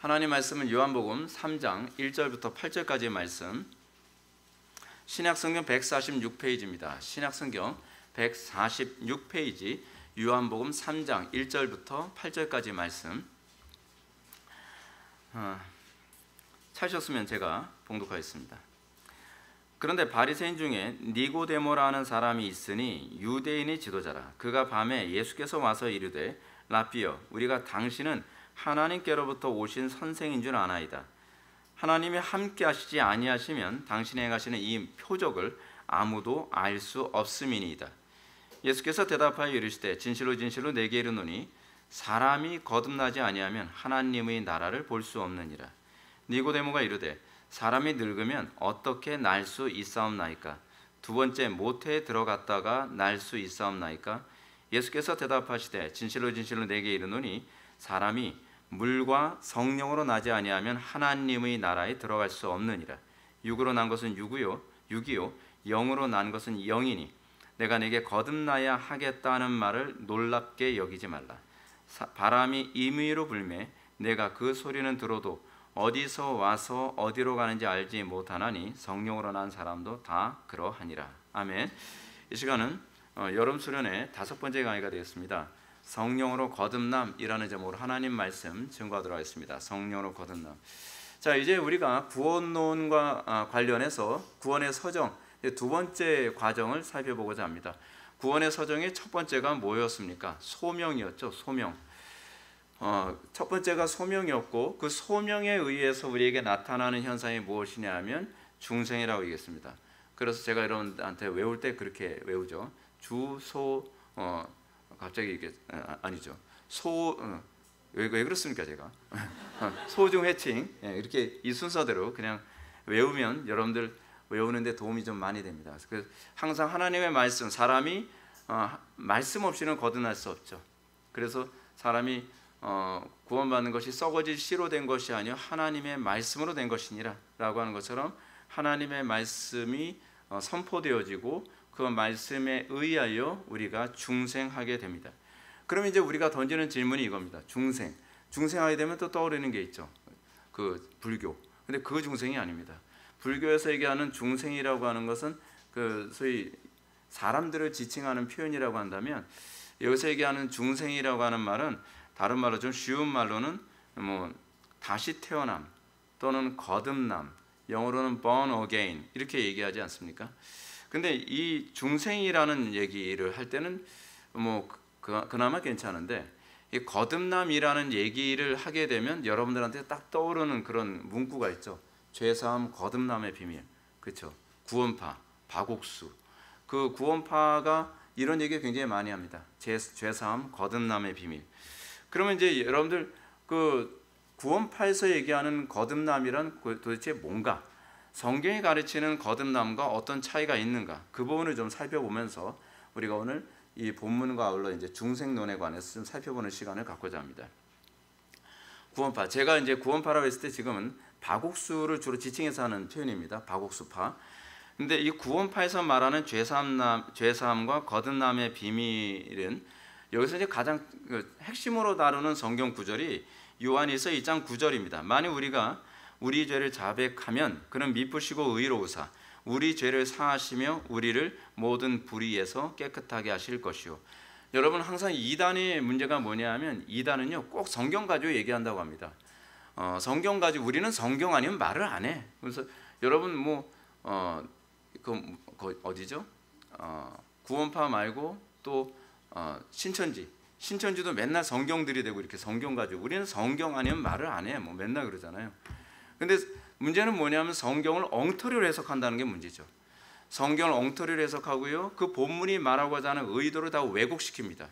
하나님 말씀은 요한복음 3장 1절부터 8절까지의 말씀, 신약성경 146페이지입니다. 신약성경 146페이지 요한복음 3장 1절부터 8절까지의 말씀. 찾으셨으면 제가 봉독하겠습니다. 그런데 바리새인 중에 니고데모라는 사람이 있으니 유대인의 지도자라. 그가 밤에 예수께서 와서 이르되 라삐여, 우리가 당신은 하나님께로부터 오신 선생인 줄 아나이다. 하나님이 함께 하시지 아니하시면 당신이 행하시는 이 표적을 아무도 알 수 없음이니이다. 예수께서 대답하여 이르시되 진실로 진실로 내게 이르노니 사람이 거듭나지 아니하면 하나님의 나라를 볼 수 없느니라. 니고데모가 이르되 사람이 늙으면 어떻게 날 수 있사옵나이까? 두 번째 모태에 들어갔다가 날 수 있사옵나이까? 예수께서 대답하시되 진실로 진실로 내게 이르노니 사람이 물과 성령으로 나지 아니하면 하나님의 나라에 들어갈 수 없느니라. 육으로 난 것은 육이요 영으로 난 것은 영이니 내가 내게 거듭나야 하겠다는 말을 놀랍게 여기지 말라. 바람이 임의로 불매 내가 그 소리는 들어도 어디서 와서 어디로 가는지 알지 못하나니 성령으로 난 사람도 다 그러하니라. 아멘. 이 시간은 여름 수련의 5번째 강의가 되겠습니다. 성령으로 거듭남이라는 제목으로 하나님 말씀 증거하도록 하겠습니다. 성령으로 거듭남. 자, 이제 우리가 구원론과 관련해서 구원의 서정 두 번째 과정을 살펴보고자 합니다. 구원의 서정의 첫 번째가 뭐였습니까? 소명이었죠. 소명. 첫 번째가 소명이었고 그 소명에 의해서 우리에게 나타나는 현상이 무엇이냐 하면 중생이라고 얘기했습니다. 그래서 제가 여러분한테 외울 때 그렇게 외우죠. 주소 갑자기 이게 아니죠. 왜 그렇습니까 제가? 소중 회칭 이렇게 이 순서대로 그냥 외우면 여러분들 외우는데 도움이 좀 많이 됩니다. 그래서 항상 하나님의 말씀, 사람이 말씀 없이는 거듭날 수 없죠. 그래서 사람이 구원받는 것이 썩어질 씨로 된 것이 아니요 하나님의 말씀으로 된 것이니라 라고 하는 것처럼 하나님의 말씀이 선포되어지고 그 말씀에 의하여 우리가 중생하게 됩니다. 그럼 이제 우리가 던지는 질문이 이겁니다. 중생하게 되면 또 떠오르는 게 있죠. 그 불교. 근데 그 중생이 아닙니다. 불교에서 얘기하는 중생이라고 하는 것은 그 소위 사람들을 지칭하는 표현이라고 한다면 여기서 얘기하는 중생이라고 하는 말은 다른 말로 좀 쉬운 말로는 뭐 다시 태어남 또는 거듭남, 영어로는 born again 이렇게 얘기하지 않습니까? 근데 이 중생이라는 얘기를 할 때는 뭐 그나마 괜찮은데 이 거듭남이라는 얘기를 하게 되면 여러분들한테 딱 떠오르는 그런 문구가 있죠. 죄사함 거듭남의 비밀, 그렇죠? 구원파, 박옥수. 그 구원파가 이런 얘기 굉장히 많이 합니다. 죄사함 거듭남의 비밀. 그러면 이제 여러분들 그 구원파에서 얘기하는 거듭남이란 도대체 뭔가? 성경이 가르치는 거듭남과 어떤 차이가 있는가? 그 부분을 좀 살펴보면서 우리가 오늘 이 본문과 아울러 이제 중생론에 관해서 좀 살펴보는 시간을 갖고자 합니다. 구원파. 제가 이제 구원파라고 했을 때 지금은 박옥수를 주로 지칭해서 하는 표현입니다. 박옥수파. 근데 이 구원파에서 말하는 죄사함과 거듭남의 비밀은 여기서 이제 가장 핵심으로 다루는 성경 구절이 요한일서 2장 9절입니다. 만일 우리가 우리 죄를 자백하면 그는 미쁘시고 의로우사 우리 죄를 사하시며 우리를 모든 불의에서 깨끗하게 하실 것이요. 여러분 항상 이단의 문제가 뭐냐 하면 이단은요 꼭 성경 가지고 얘기한다고 합니다. 성경 가지고 우리는 성경 아니면 말을 안 해. 그래서 여러분 어디죠? 구원파 말고 또 신천지도 맨날 성경 들이대고 이렇게 성경 가지고 우리는 성경 아니면 말을 안 해. 뭐 맨날 그러잖아요. 근데 문제는 뭐냐면 성경을 엉터리로 해석한다는 게 문제죠. 성경을 엉터리로 해석하고요. 그 본문이 말하고자 하는 의도를 다 왜곡시킵니다.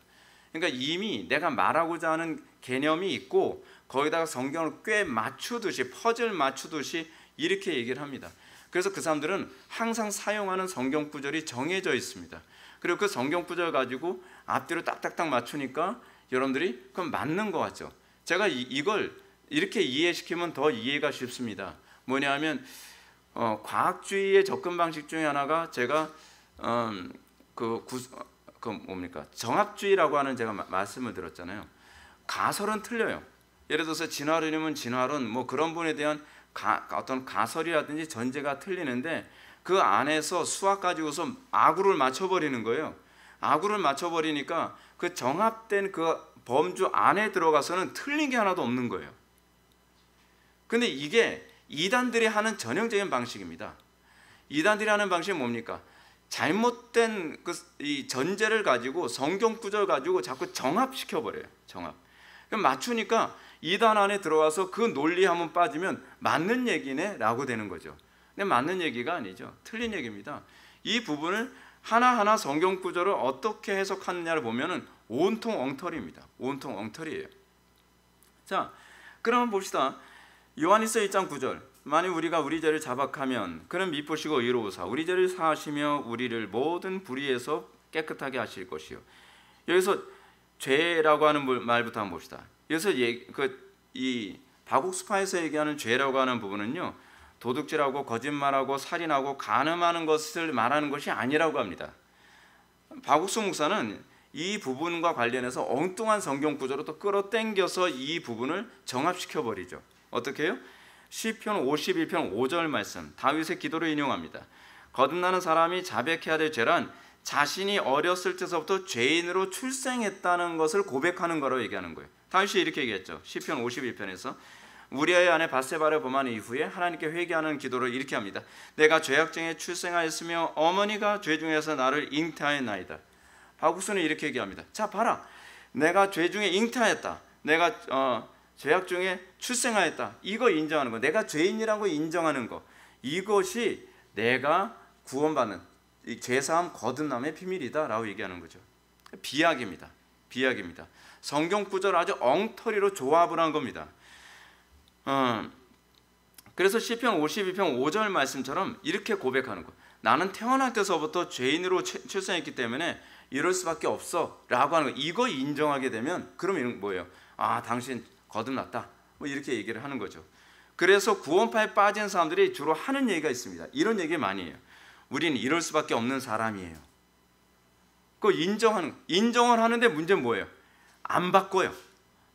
그러니까 이미 내가 말하고자 하는 개념이 있고 거기다가 성경을 꽤 맞추듯이 퍼즐 맞추듯이 이렇게 얘기를 합니다. 그래서 그 사람들은 항상 사용하는 성경 구절이 정해져 있습니다. 그리고 그 성경 구절 가지고 앞뒤로 딱딱딱 맞추니까 여러분들이 그럼 맞는 것 같죠. 제가 이걸 이렇게 이해시키면 더 이해가 쉽습니다. 뭐냐면 과학주의의 접근 방식 중에 하나가 제가 정합주의라고 하는 제가 말씀을 드렸잖아요. 가설은 틀려요. 예를 들어서 진화론이면 진화론 뭐 그런 분에 대한 어떤 가설이라든지 전제가 틀리는데 그 안에서 수학 가지고서 아구를 맞춰버리는 거예요. 아구를 맞춰버리니까 그 정합된 그 범주 안에 들어가서는 틀린 게 하나도 없는 거예요. 근데 이게 이단들이 하는 전형적인 방식입니다. 이단들이 하는 방식이 뭡니까? 잘못된 이 전제를 가지고 성경 구절 가지고 자꾸 정합시켜 버려요. 정합. 그럼 맞추니까 이단 안에 들어와서 그 논리 한번 빠지면 맞는 얘기네라고 되는 거죠. 근데 맞는 얘기가 아니죠. 틀린 얘기입니다. 이 부분을 하나하나 성경 구절을 어떻게 해석하느냐를 보면은 온통 엉터리입니다. 온통 엉터리예요. 자, 그러면 봅시다. 요한일서 1장 9절. 만일 우리가 우리 죄를 자박하면 그는 미쁘시고 의로우사 우리 죄를 사하시며 우리를 모든 불의에서 깨끗하게 하실 것이요. 여기서 죄라고 하는 말부터 한번 봅시다. 여기서 이 바국스파에서 얘기하는 죄라고 하는 부분은요, 도둑질하고 거짓말하고 살인하고 간음하는 것을 말하는 것이 아니라고 합니다. 바국스 목사는 이 부분과 관련해서 엉뚱한 성경 구절로 또 끌어당겨서 이 부분을 정합시켜 버리죠. 어떻게 해요? 시편 51편 5절 말씀, 다윗의 기도를 인용합니다. 거듭나는 사람이 자백해야 될 죄란 자신이 어렸을 때서부터 죄인으로 출생했다는 것을 고백하는 거라고 얘기하는 거예요. 다윗이 이렇게 얘기했죠. 시편 51편에서 우리아의 아내 밧세바를 범한 이후에 하나님께 회개하는 기도를 이렇게 합니다. 내가 죄악중에 출생하였으며 어머니가 죄 중에서 나를 잉태하였나이다. 바국스는 이렇게 얘기합니다. 자, 봐라, 내가 죄 중에 잉태하였다. 내가 죄악 중에 출생하였다. 이거 인정하는 거, 내가 죄인이라고 인정하는 거, 이것이 내가 구원받는 죄사함 거듭남의 비밀이다라고 얘기하는 거죠. 비약입니다. 비약입니다. 성경 구절 아주 엉터리로 조합을 한 겁니다. 그래서 시편 52편 5절 말씀처럼 이렇게 고백하는 거. 나는 태어날 때서부터 죄인으로 출생했기 때문에 이럴 수밖에 없어 라고 하는 거. 이거 인정하게 되면 그럼 이런 뭐예요? 아, 당신 거듭났다, 뭐 이렇게 얘기를 하는 거죠. 그래서 구원파에 빠진 사람들이 주로 하는 얘기가 있습니다. 이런 얘기 많이 해요. 우리는 이럴 수밖에 없는 사람이에요. 그거 인정을 하는데 문제는 뭐예요? 안 바꿔요.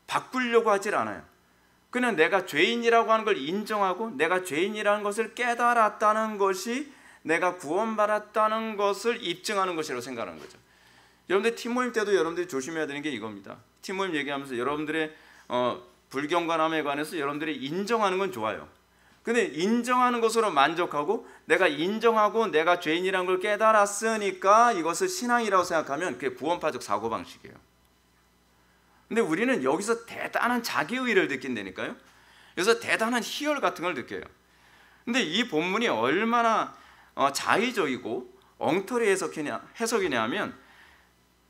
바꾸려고 하질 않아요. 그냥 내가 죄인이라고 하는 걸 인정하고 내가 죄인이라는 것을 깨달았다는 것이 내가 구원받았다는 것을 입증하는 것이라고 생각하는 거죠. 여러분들 팀 모임 때도 여러분들이 조심해야 되는 게 이겁니다. 팀 모임 얘기하면서 여러분들의 불경건함에 관해서 여러분들이 인정하는 건 좋아요. 근데 인정하는 것으로 만족하고 내가 인정하고 내가 죄인이라는 걸 깨달았으니까 이것을 신앙이라고 생각하면 그게 구원파적 사고방식이에요. 근데 우리는 여기서 대단한 자기의의를 느낀다니까요. 그래서 대단한 희열 같은 걸 느껴요. 근데 이 본문이 얼마나 자의적이고 엉터리 해석이냐 하면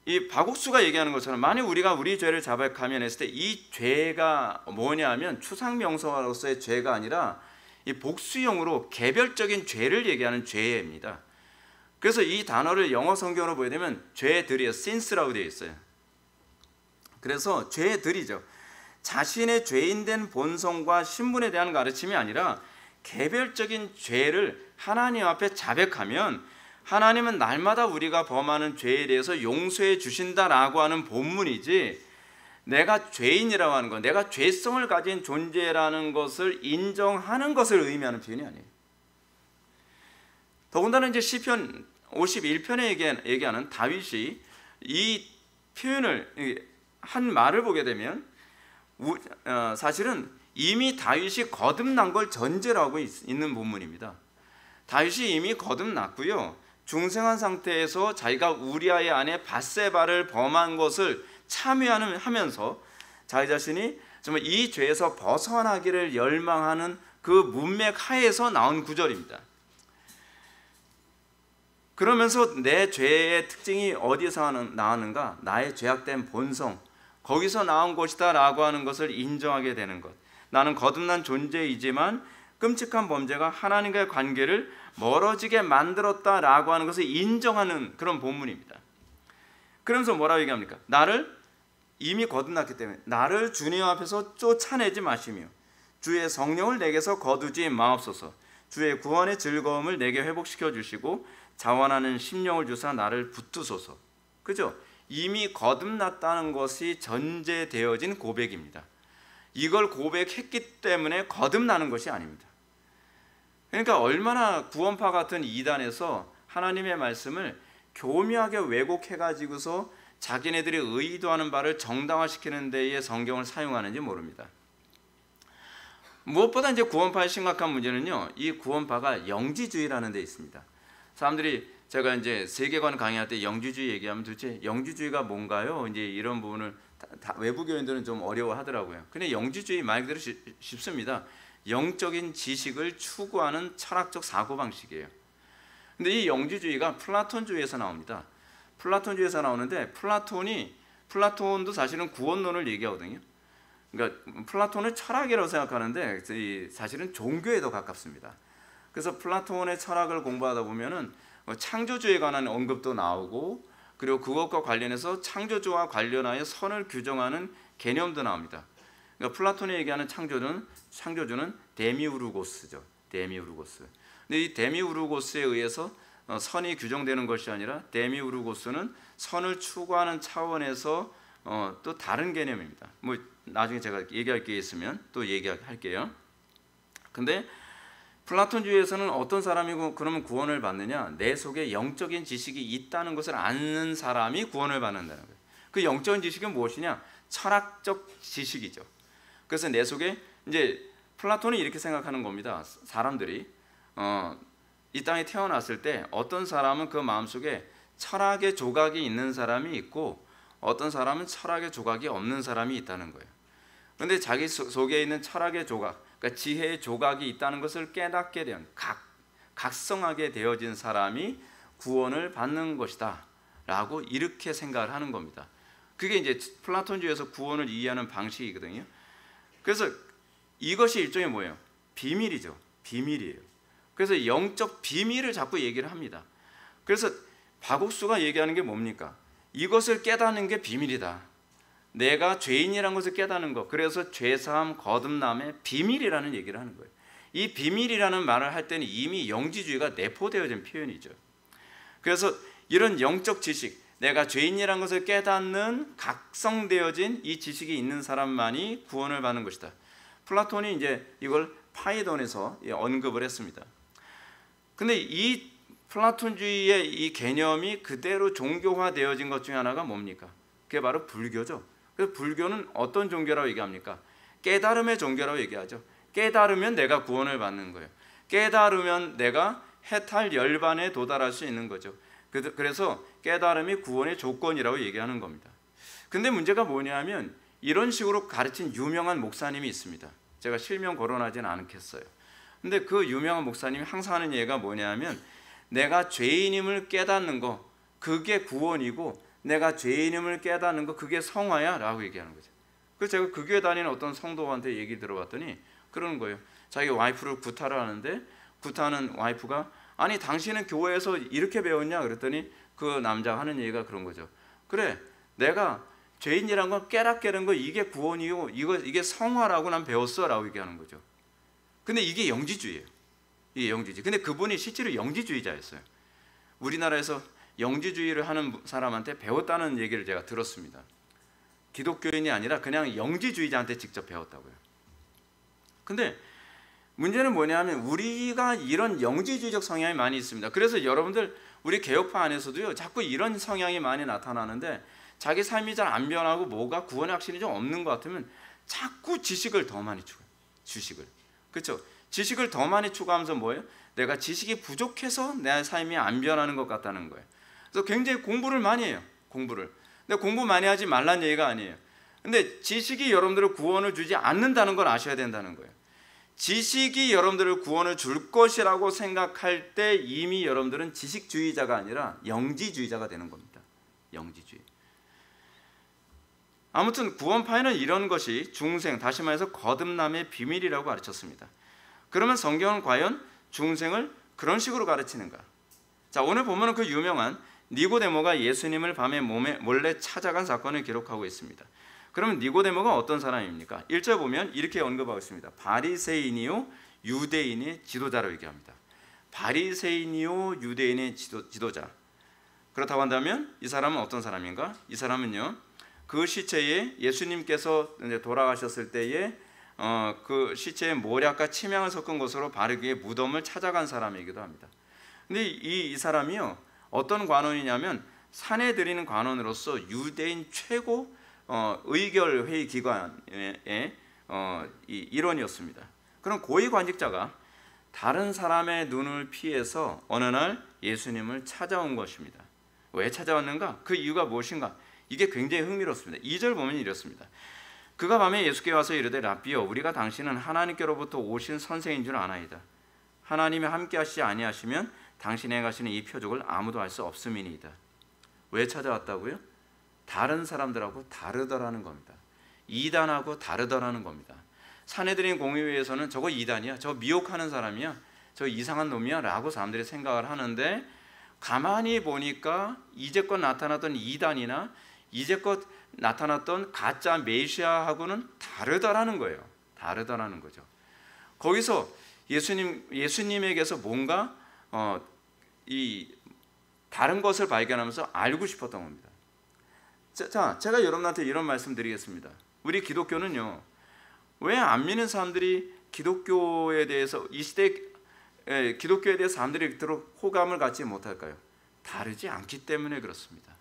이 바국수가 얘기하는 것처럼 만약 우리가 우리 죄를 자백하면 했을 때 이 죄가 뭐냐 하면 추상명사로서의 죄가 아니라 이 복수형으로 개별적인 죄를 얘기하는 죄입니다. 그래서 이 단어를 영어 성경으로 보게 되면 죄들이요, sins라고 되어 있어요. 그래서 죄들이죠. 자신의 죄인된 본성과 신분에 대한 가르침이 아니라 개별적인 죄를 하나님 앞에 자백하면 하나님은 날마다 우리가 범하는 죄에 대해서 용서해 주신다라고 하는 본문이지, 내가 죄인이라고 하는 것, 내가 죄성을 가진 존재라는 것을 인정하는 것을 의미하는 표현이 아니에요. 더군다나 이제 시편 51편에 얘기하는 다윗이 이 표현을 한 말을 보게 되면 사실은 이미 다윗이 거듭난 걸 전제로 하고 있는 본문입니다. 다윗이 이미 거듭났고요, 중생한 상태에서 자기가 우리아의 아내 밧세바를 범한 것을 참여하면서 자기 자신이 정말 이 죄에서 벗어나기를 열망하는 그 문맥 하에서 나온 구절입니다. 그러면서 내 죄의 특징이 어디서 나왔는가? 나의 죄악된 본성, 거기서 나온 것이다 라고 하는 것을 인정하게 되는 것. 나는 거듭난 존재이지만 끔찍한 범죄가 하나님과의 관계를 멀어지게 만들었다라고 하는 것을 인정하는 그런 본문입니다. 그러면서 뭐라고 얘기합니까? 나를 이미 거듭났기 때문에 나를 주님 앞에서 쫓아내지 마시며 주의 성령을 내게서 거두지 마옵소서. 주의 구원의 즐거움을 내게 회복시켜 주시고 자원하는 심령을 주사 나를 붙드소서. 그죠? 이미 거듭났다는 것이 전제되어진 고백입니다. 이걸 고백했기 때문에 거듭나는 것이 아닙니다. 그러니까 얼마나 구원파 같은 이단에서 하나님의 말씀을 교묘하게 왜곡해가지고서 자기네들이 의도하는 바를 정당화시키는 데에 성경을 사용하는지 모릅니다. 무엇보다 이제 구원파의 심각한 문제는요, 이 구원파가 영지주의라는 데 있습니다. 사람들이 제가 이제 세계관 강의할 때 영지주의 얘기하면 도대체 영지주의가 뭔가요? 이제 이런 부분을 다 외부 교인들은 좀 어려워하더라고요. 근데 영지주의 말 그대로 쉽습니다. 영적인 지식을 추구하는 철학적 사고 방식이에요. 근데 이 영지주의가 플라톤주의에서 나옵니다. 플라톤주의에서 나오는데 플라톤도 사실은 구원론을 얘기하거든요. 그러니까 플라톤은 철학이라고 생각하는데 사실은 종교에 더 가깝습니다. 그래서 플라톤의 철학을 공부하다 보면은 창조주에 관한 언급도 나오고, 그리고 그것과 관련해서 창조주와 관련하여 선을 규정하는 개념도 나옵니다. 그러니까 플라톤이 얘기하는 창조주는 데미우르고스죠. 데미우르고스. 근데 이 데미우르고스에 의해서 선이 규정되는 것이 아니라 데미우르고스는 선을 추구하는 차원에서 또 다른 개념입니다. 뭐 나중에 제가 얘기할 게 있으면 또 얘기할게요. 근데 플라톤주의에서는 어떤 사람이 그러면 구원을 받느냐? 내 속에 영적인 지식이 있다는 것을 아는 사람이 구원을 받는다는 거예요. 그 영적인 지식은 무엇이냐? 철학적 지식이죠. 그래서 내 속에 이제 플라톤이 이렇게 생각하는 겁니다. 사람들이 이 땅에 태어났을 때 어떤 사람은 그 마음속에 철학의 조각이 있는 사람이 있고, 어떤 사람은 철학의 조각이 없는 사람이 있다는 거예요. 그런데 자기 속에 있는 철학의 조각, 그러니까 지혜의 조각이 있다는 것을 깨닫게 된 각성하게 되어진 사람이 구원을 받는 것이다 라고 이렇게 생각을 하는 겁니다. 그게 이제 플라톤주의에서 구원을 이해하는 방식이거든요. 그래서 이것이 일종의 뭐예요? 비밀이죠. 비밀이에요. 그래서 영적 비밀을 자꾸 얘기를 합니다. 그래서 박옥수가 얘기하는 게 뭡니까? 이것을 깨닫는 게 비밀이다. 내가 죄인이라는 것을 깨닫는 것. 그래서 죄사함 거듭남의 비밀이라는 얘기를 하는 거예요. 이 비밀이라는 말을 할 때는 이미 영지주의가 내포되어진 표현이죠. 그래서 이런 영적 지식, 내가 죄인이라는 것을 깨닫는 각성되어진 이 지식이 있는 사람만이 구원을 받는 것이다. 플라톤이 이제 이걸 파이돈에서 언급을 했습니다. 근데 이 플라톤주의의 이 개념이 그대로 종교화되어진 것 중에 하나가 뭡니까? 그게 바로 불교죠. 그래서 불교는 어떤 종교라고 얘기합니까? 깨달음의 종교라고 얘기하죠. 깨달으면 내가 구원을 받는 거예요. 깨달으면 내가 해탈 열반에 도달할 수 있는 거죠. 그래서 깨달음이 구원의 조건이라고 얘기하는 겁니다. 근데 문제가 뭐냐면 이런 식으로 가르친 유명한 목사님이 있습니다. 제가 실명 거론하지는 않겠어요. 근데 그 유명한 목사님이 항상 하는 얘기가 뭐냐면 내가 죄인임을 깨닫는 거 그게 구원이고 내가 죄인임을 깨닫는 거 그게 성화야 라고 얘기하는 거죠. 그래서 제가 그 교회 다니는 어떤 성도한테 얘기 들어봤더니 그러는 거예요. 자기 와이프를 구타를 하는데 구타하는 와이프가 아니 당신은 교회에서 이렇게 배웠냐 그랬더니 그 남자가 하는 얘기가 그런 거죠. 그래 내가 죄인이란 건 깨닫게 된 거 이게 구원이고 이게 성화라고 난 배웠어 라고 얘기하는 거죠. 근데 이게 영지주의예요. 이게 영지주의. 근데 그분이 실제로 영지주의자였어요. 우리나라에서 영지주의를 하는 사람한테 배웠다는 얘기를 제가 들었습니다. 기독교인이 아니라 그냥 영지주의자한테 직접 배웠다고요. 근데 문제는 뭐냐면 우리가 이런 영지주의적 성향이 많이 있습니다. 그래서 여러분들 우리 개혁파 안에서도요 자꾸 이런 성향이 많이 나타나는데 자기 삶이 잘 안 변하고 뭐가 구원의 확신이 좀 없는 것 같으면 자꾸 지식을 더 많이 추구해요. 지식을. 그렇죠? 지식을 더 많이 추구하면서 뭐예요? 내가 지식이 부족해서 내 삶이 안 변하는 것 같다는 거예요. 그래서 굉장히 공부를 많이 해요. 공부를. 근데 공부 많이 하지 말란 얘기가 아니에요. 근데 지식이 여러분들을 구원을 주지 않는다는 걸 아셔야 된다는 거예요. 지식이 여러분들을 구원을 줄 것이라고 생각할 때 이미 여러분들은 지식주의자가 아니라 영지주의자가 되는 겁니다. 영지주의. 아무튼 구원파에는 이런 것이 중생, 다시 말해서 거듭남의 비밀이라고 가르쳤습니다. 그러면 성경은 과연 중생을 그런 식으로 가르치는가? 자, 오늘 보면은 그 유명한 니고데모가 예수님을 밤에 몰래 찾아간 사건을 기록하고 있습니다. 그러면 니고데모가 어떤 사람입니까? 1절 보면 이렇게 언급하고 있습니다. 바리새인이요 유대인의 지도자라고 얘기합니다. 바리새인이요 유대인의 지도자. 그렇다고 한다면 이 사람은 어떤 사람인가? 이 사람은요 그 시체에 예수님께서 이제 돌아가셨을 때에 그 시체에 모략과 침향을 섞은 것으로 바르게 무덤을 찾아간 사람이기도 합니다. 근데 이 사람이요, 어떤 관원이냐면 사내들이는 관원으로서 유대인 최고 의결 회의 기관의 일원이었습니다. 그런 고위 관직자가 다른 사람의 눈을 피해서 어느 날 예수님을 찾아온 것입니다. 왜 찾아왔는가? 그 이유가 무엇인가? 이게 굉장히 흥미롭습니다. 2절 보면 이렇습니다. 그가 밤에 예수께 와서 이르되 라삐여, 우리가 당신은 하나님께로부터 오신 선생인 줄 아나이다. 하나님이 함께 하시지 아니하시면 당신이 행하시는 이 표적을 아무도 알 수 없음이니이다. 왜 찾아왔다고요? 다른 사람들하고 다르더라는 겁니다. 이단하고 다르더라는 겁니다. 사내들인 공의회에서는 저거 이단이야, 저거 미혹하는 사람이야, 저 이상한 놈이야 라고 사람들이 생각을 하는데, 가만히 보니까 이제껏 나타났던 이단이나 이제껏 나타났던 가짜 메시아하고는 다르다라는 거예요. 다르다라는 거죠. 거기서 예수님에게서 뭔가 이 다른 것을 발견하면서 알고 싶었던 겁니다. 자, 제가 여러분한테 이런 말씀 드리겠습니다. 우리 기독교는요, 왜 안 믿는 사람들이 기독교에 대해서 이 시대 기독교에 대해서 사람들이 그토록 호감을 갖지 못할까요? 다르지 않기 때문에 그렇습니다.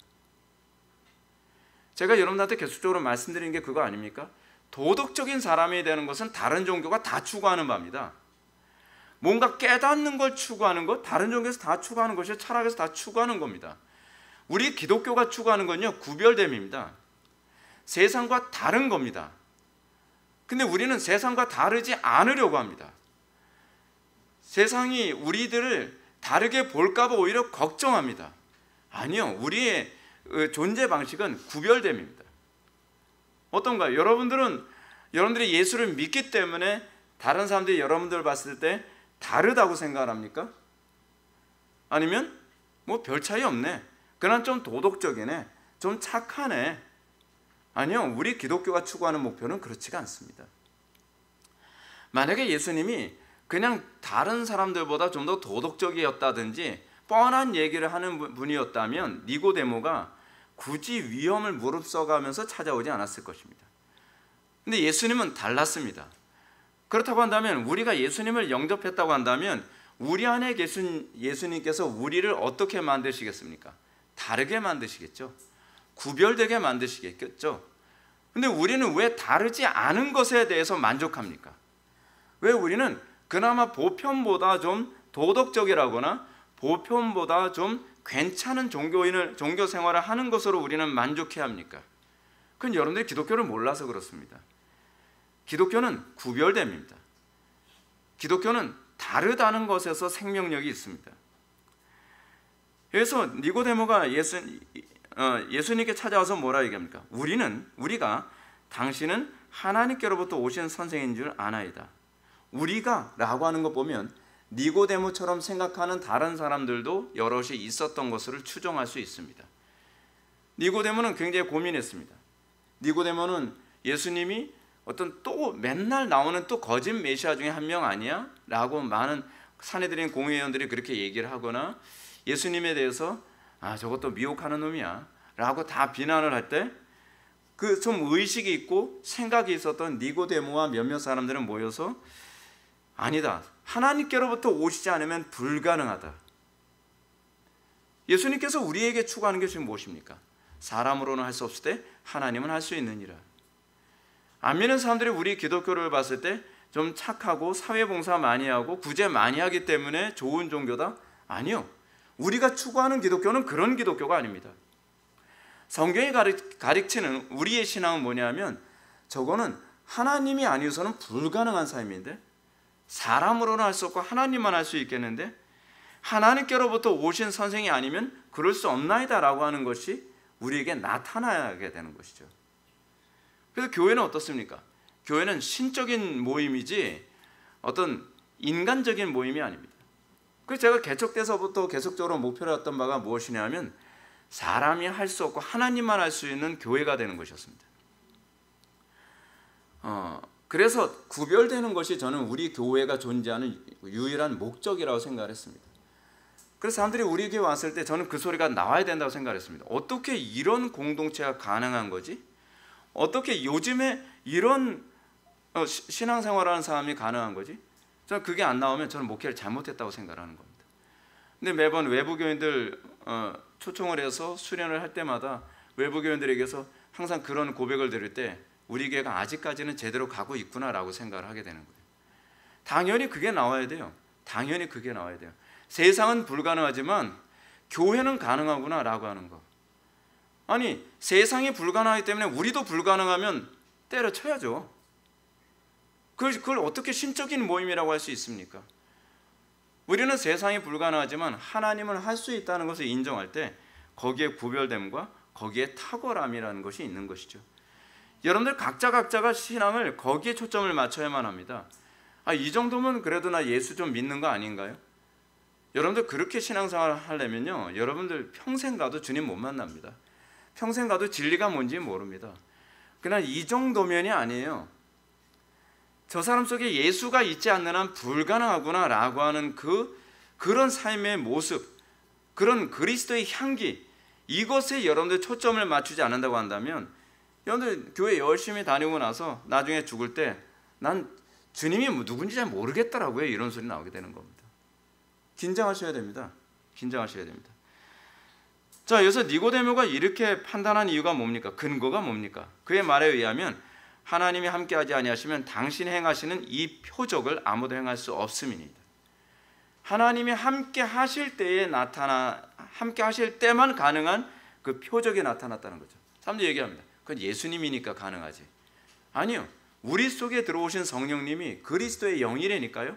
제가 여러분한테 계속적으로 말씀드리는 게 그거 아닙니까? 도덕적인 사람이 되는 것은 다른 종교가 다 추구하는 바입니다. 뭔가 깨닫는 걸 추구하는 것, 다른 종교에서 다 추구하는 것이 철학에서 다 추구하는 겁니다. 우리 기독교가 추구하는 건요, 구별됨입니다. 세상과 다른 겁니다. 근데 우리는 세상과 다르지 않으려고 합니다. 세상이 우리들을 다르게 볼까봐 오히려 걱정합니다. 아니요, 우리의 존재 방식은 구별됨입니다. 어떤가요? 여러분들이 예수를 믿기 때문에 다른 사람들이 여러분들을 봤을 때 다르다고 생각합니까? 아니면 뭐 별 차이 없네, 그냥 좀 도덕적이네, 좀 착하네. 아니요, 우리 기독교가 추구하는 목표는 그렇지가 않습니다. 만약에 예수님이 그냥 다른 사람들보다 좀 더 도덕적이었다든지 뻔한 얘기를 하는 분이었다면 니고데모가 굳이 위험을 무릅써가면서 찾아오지 않았을 것입니다. 근데 예수님은 달랐습니다. 그렇다고 한다면, 우리가 예수님을 영접했다고 한다면 우리 안에 계신 예수님께서 우리를 어떻게 만드시겠습니까? 다르게 만드시겠죠. 구별되게 만드시겠죠. 근데 우리는 왜 다르지 않은 것에 대해서 만족합니까? 왜 우리는 그나마 보편보다 좀 도덕적이라거나 보편보다 좀 괜찮은 종교 생활을 하는 것으로 우리는 만족해야 합니까? 그건 여러분들이 기독교를 몰라서 그렇습니다. 기독교는 구별됨입니다. 기독교는 다르다는 것에서 생명력이 있습니다. 그래서 니고데모가 예수님께 찾아와서 뭐라 얘기합니까? 우리가 당신은 하나님께로부터 오신 선생인 줄 아나이다. 우리가 라고 하는 거 보면 니고데모처럼 생각하는 다른 사람들도 여럿이 있었던 것을 추정할 수 있습니다. 니고데모는 굉장히 고민했습니다. 니고데모는 예수님이 어떤 또 맨날 나오는 또 거짓 메시아 중에 한 명 아니야? 라고 많은 사내들인 공회의원들이 그렇게 얘기를 하거나, 예수님에 대해서 저것도 미혹하는 놈이야 라고 다 비난을 할 때, 그 좀 의식이 있고 생각이 있었던 니고데모와 몇몇 사람들은 모여서 아니다, 하나님께로부터 오시지 않으면 불가능하다. 예수님께서 우리에게 추구하는 것이 무엇입니까? 사람으로는 할 수 없을 때 하나님은 할 수 있느니라. 안 믿는 사람들이 우리 기독교를 봤을 때 좀 착하고 사회봉사 많이 하고 구제 많이 하기 때문에 좋은 종교다? 아니요, 우리가 추구하는 기독교는 그런 기독교가 아닙니다. 성경이 가르치는 우리의 신앙은 뭐냐면, 저거는 하나님이 아니어서는 불가능한 삶인데, 사람으로는 할 수 없고 하나님만 할 수 있겠는데, 하나님께로부터 오신 선생이 아니면 그럴 수 없나이다 라고 하는 것이 우리에게 나타나게 되는 것이죠. 그래서 교회는 어떻습니까? 교회는 신적인 모임이지 어떤 인간적인 모임이 아닙니다. 그래서 제가 개척돼서부터 계속적으로 목표로 했던 바가 무엇이냐면, 사람이 할 수 없고 하나님만 할 수 있는 교회가 되는 것이었습니다. 그래서 구별되는 것이 저는 우리 교회가 존재하는 유일한 목적이라고 생각을 했습니다. 그래서 사람들이 우리 교회 왔을 때 저는 그 소리가 나와야 된다고 생각을 했습니다. 어떻게 이런 공동체가 가능한 거지? 어떻게 요즘에 이런 신앙생활하는 사람이 가능한 거지? 저는 그게 안 나오면 저는 목회를 잘못했다고 생각하는 겁니다. 근데 매번 외부 교인들 초청을 해서 수련을 할 때마다 외부 교인들에게서 항상 그런 고백을 들을 때 우리 교회가 아직까지는 제대로 가고 있구나라고 생각을 하게 되는 거예요. 당연히 그게 나와야 돼요. 당연히 그게 나와야 돼요. 세상은 불가능하지만 교회는 가능하구나라고 하는 거. 아니, 세상이 불가능하기 때문에 우리도 불가능하면 때려쳐야죠. 그걸 어떻게 신적인 모임이라고 할 수 있습니까? 우리는 세상이 불가능하지만 하나님은 할 수 있다는 것을 인정할 때 거기에 구별됨과 거기에 탁월함이라는 것이 있는 것이죠. 여러분들 각자가 신앙을 거기에 초점을 맞춰야만 합니다. 이 정도면 그래도 나 예수 좀 믿는 거 아닌가요? 여러분들 그렇게 신앙생활을 하려면요, 여러분들 평생 가도 주님 못 만납니다. 평생 가도 진리가 뭔지 모릅니다. 그냥 이 정도면이 아니에요. 저 사람 속에 예수가 있지 않는 한 불가능하구나 라고 하는 그런 삶의 모습, 그런 그리스도의 향기, 이것에 여러분들 초점을 맞추지 않는다고 한다면 여러분들 교회 열심히 다니고 나서 나중에 죽을 때 난 주님이 누군지 잘 모르겠더라고요, 이런 소리 나오게 되는 겁니다. 긴장하셔야 됩니다. 긴장하셔야 됩니다. 자, 여기서 니고데모가 이렇게 판단한 이유가 뭡니까? 근거가 뭡니까? 그의 말에 의하면 하나님이 함께하지 아니하시면 당신이 행하시는 이 표적을 아무도 행할 수 없음이니이다. 하나님이 함께 하실 때만 가능한 그 표적이 나타났다는 거죠. 사람들이 얘기합니다. 그건 예수님이니까 가능하지. 아니요. 우리 속에 들어오신 성령님이 그리스도의 영이라니까요.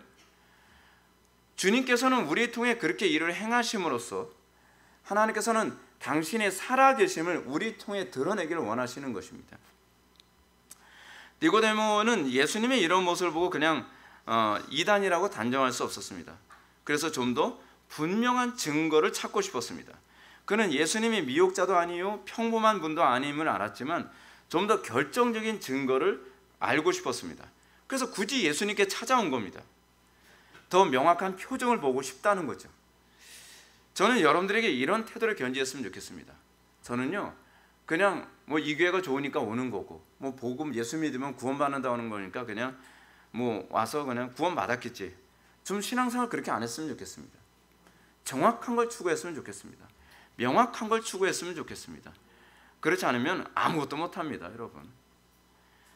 주님께서는 우리 통해 그렇게 일을 행하심으로써 하나님께서는 당신의 살아계심을 우리 통해 드러내기를 원하시는 것입니다. 니고데모는 예수님의 이런 모습을 보고 그냥 이단이라고 단정할 수 없었습니다. 그래서 좀 더 분명한 증거를 찾고 싶었습니다. 그는 예수님이 미혹자도 아니요 평범한 분도 아님을 알았지만 좀 더 결정적인 증거를 알고 싶었습니다. 그래서 굳이 예수님께 찾아온 겁니다. 더 명확한 표정을 보고 싶다는 거죠. 저는 여러분들에게 이런 태도를 견지했으면 좋겠습니다. 저는요, 그냥 이 교회가 좋으니까 오는 거고, 복음 예수 믿으면 구원받는다 하는 거니까 그냥 와서 그냥 구원 받았겠지. 좀 신앙생활 그렇게 안 했으면 좋겠습니다. 정확한 걸 추구했으면 좋겠습니다. 명확한 걸 추구했으면 좋겠습니다. 그렇지 않으면 아무것도 못합니다, 여러분.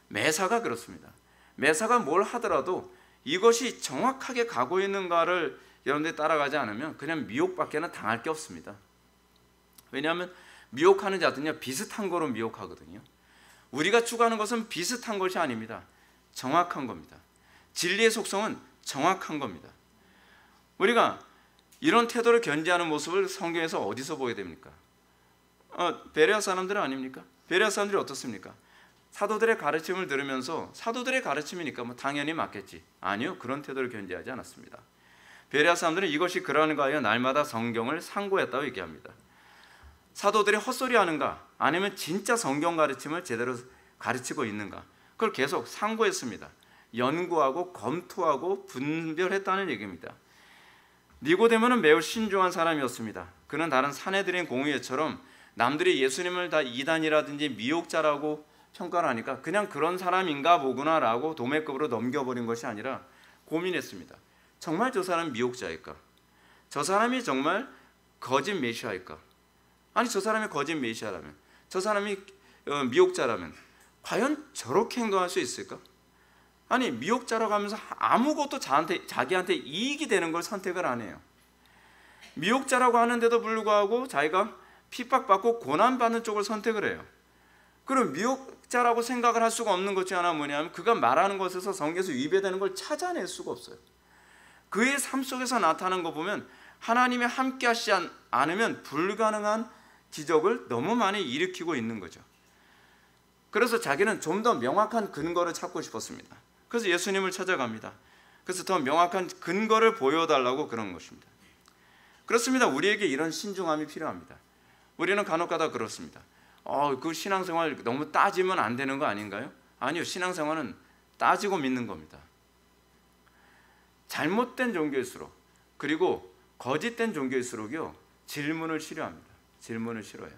매사가 그렇습니다. 매사가 뭘 하더라도 이것이 정확하게 가고 있는가를 여러분들이 따라가지 않으면 그냥 미혹밖에는 당할 게 없습니다. 왜냐하면 미혹하는 자들은요, 비슷한 거로 미혹하거든요. 우리가 추구하는 것은 비슷한 것이 아닙니다. 정확한 겁니다. 진리의 속성은 정확한 겁니다. 우리가 이런 태도를 견지하는 모습을 성경에서 어디서 보게 됩니까? 베레아 사람들 아닙니까? 베레아 사람들이 어떻습니까? 사도들의 가르침을 들으면서 사도들의 가르침이니까 당연히 맞겠지. 아니요, 그런 태도를 견지하지 않았습니다. 베레아 사람들은 이것이 그러는가 하여 날마다 성경을 상고했다고 얘기합니다. 사도들이 헛소리하는가 아니면 진짜 성경 가르침을 제대로 가르치고 있는가, 그걸 계속 상고했습니다. 연구하고 검토하고 분별했다는 얘기입니다. 니고데모는 매우 신중한 사람이었습니다. 그는 다른 사내들인 공의회처럼 남들이 예수님을 다 이단이라든지 미혹자라고 평가를 하니까 그냥 그런 사람인가 보구나라고 도매급으로 넘겨버린 것이 아니라 고민했습니다. 정말 저 사람이 미혹자일까? 저 사람이 정말 거짓 메시아일까? 아니, 저 사람이 거짓 메시아라면, 저 사람이 미혹자라면 과연 저렇게 행동할 수 있을까? 아니, 미혹자라고 하면서 아무것도 자기한테 이익이 되는 걸 선택을 안 해요. 미혹자라고 하는데도 불구하고 자기가 핍박받고 고난받는 쪽을 선택을 해요. 그럼 미혹자라고 생각을 할 수가 없는 것 중 하나가 뭐냐면 그가 말하는 것에서 성경에서 위배되는 걸 찾아낼 수가 없어요. 그의 삶 속에서 나타나는 거 보면 하나님이 함께 하시지 않으면 불가능한 기적을 너무 많이 일으키고 있는 거죠. 그래서 자기는 좀 더 명확한 근거를 찾고 싶었습니다. 그래서 예수님을 찾아갑니다. 그래서 더 명확한 근거를 보여달라고 그런 것입니다. 그렇습니다. 우리에게 이런 신중함이 필요합니다. 우리는 간혹가다 그렇습니다. 그 신앙생활 너무 따지면 안 되는 거 아닌가요? 아니요, 신앙생활은 따지고 믿는 겁니다. 잘못된 종교일수록, 그리고 거짓된 종교일수록요, 질문을 싫어합니다. 질문을 싫어해요.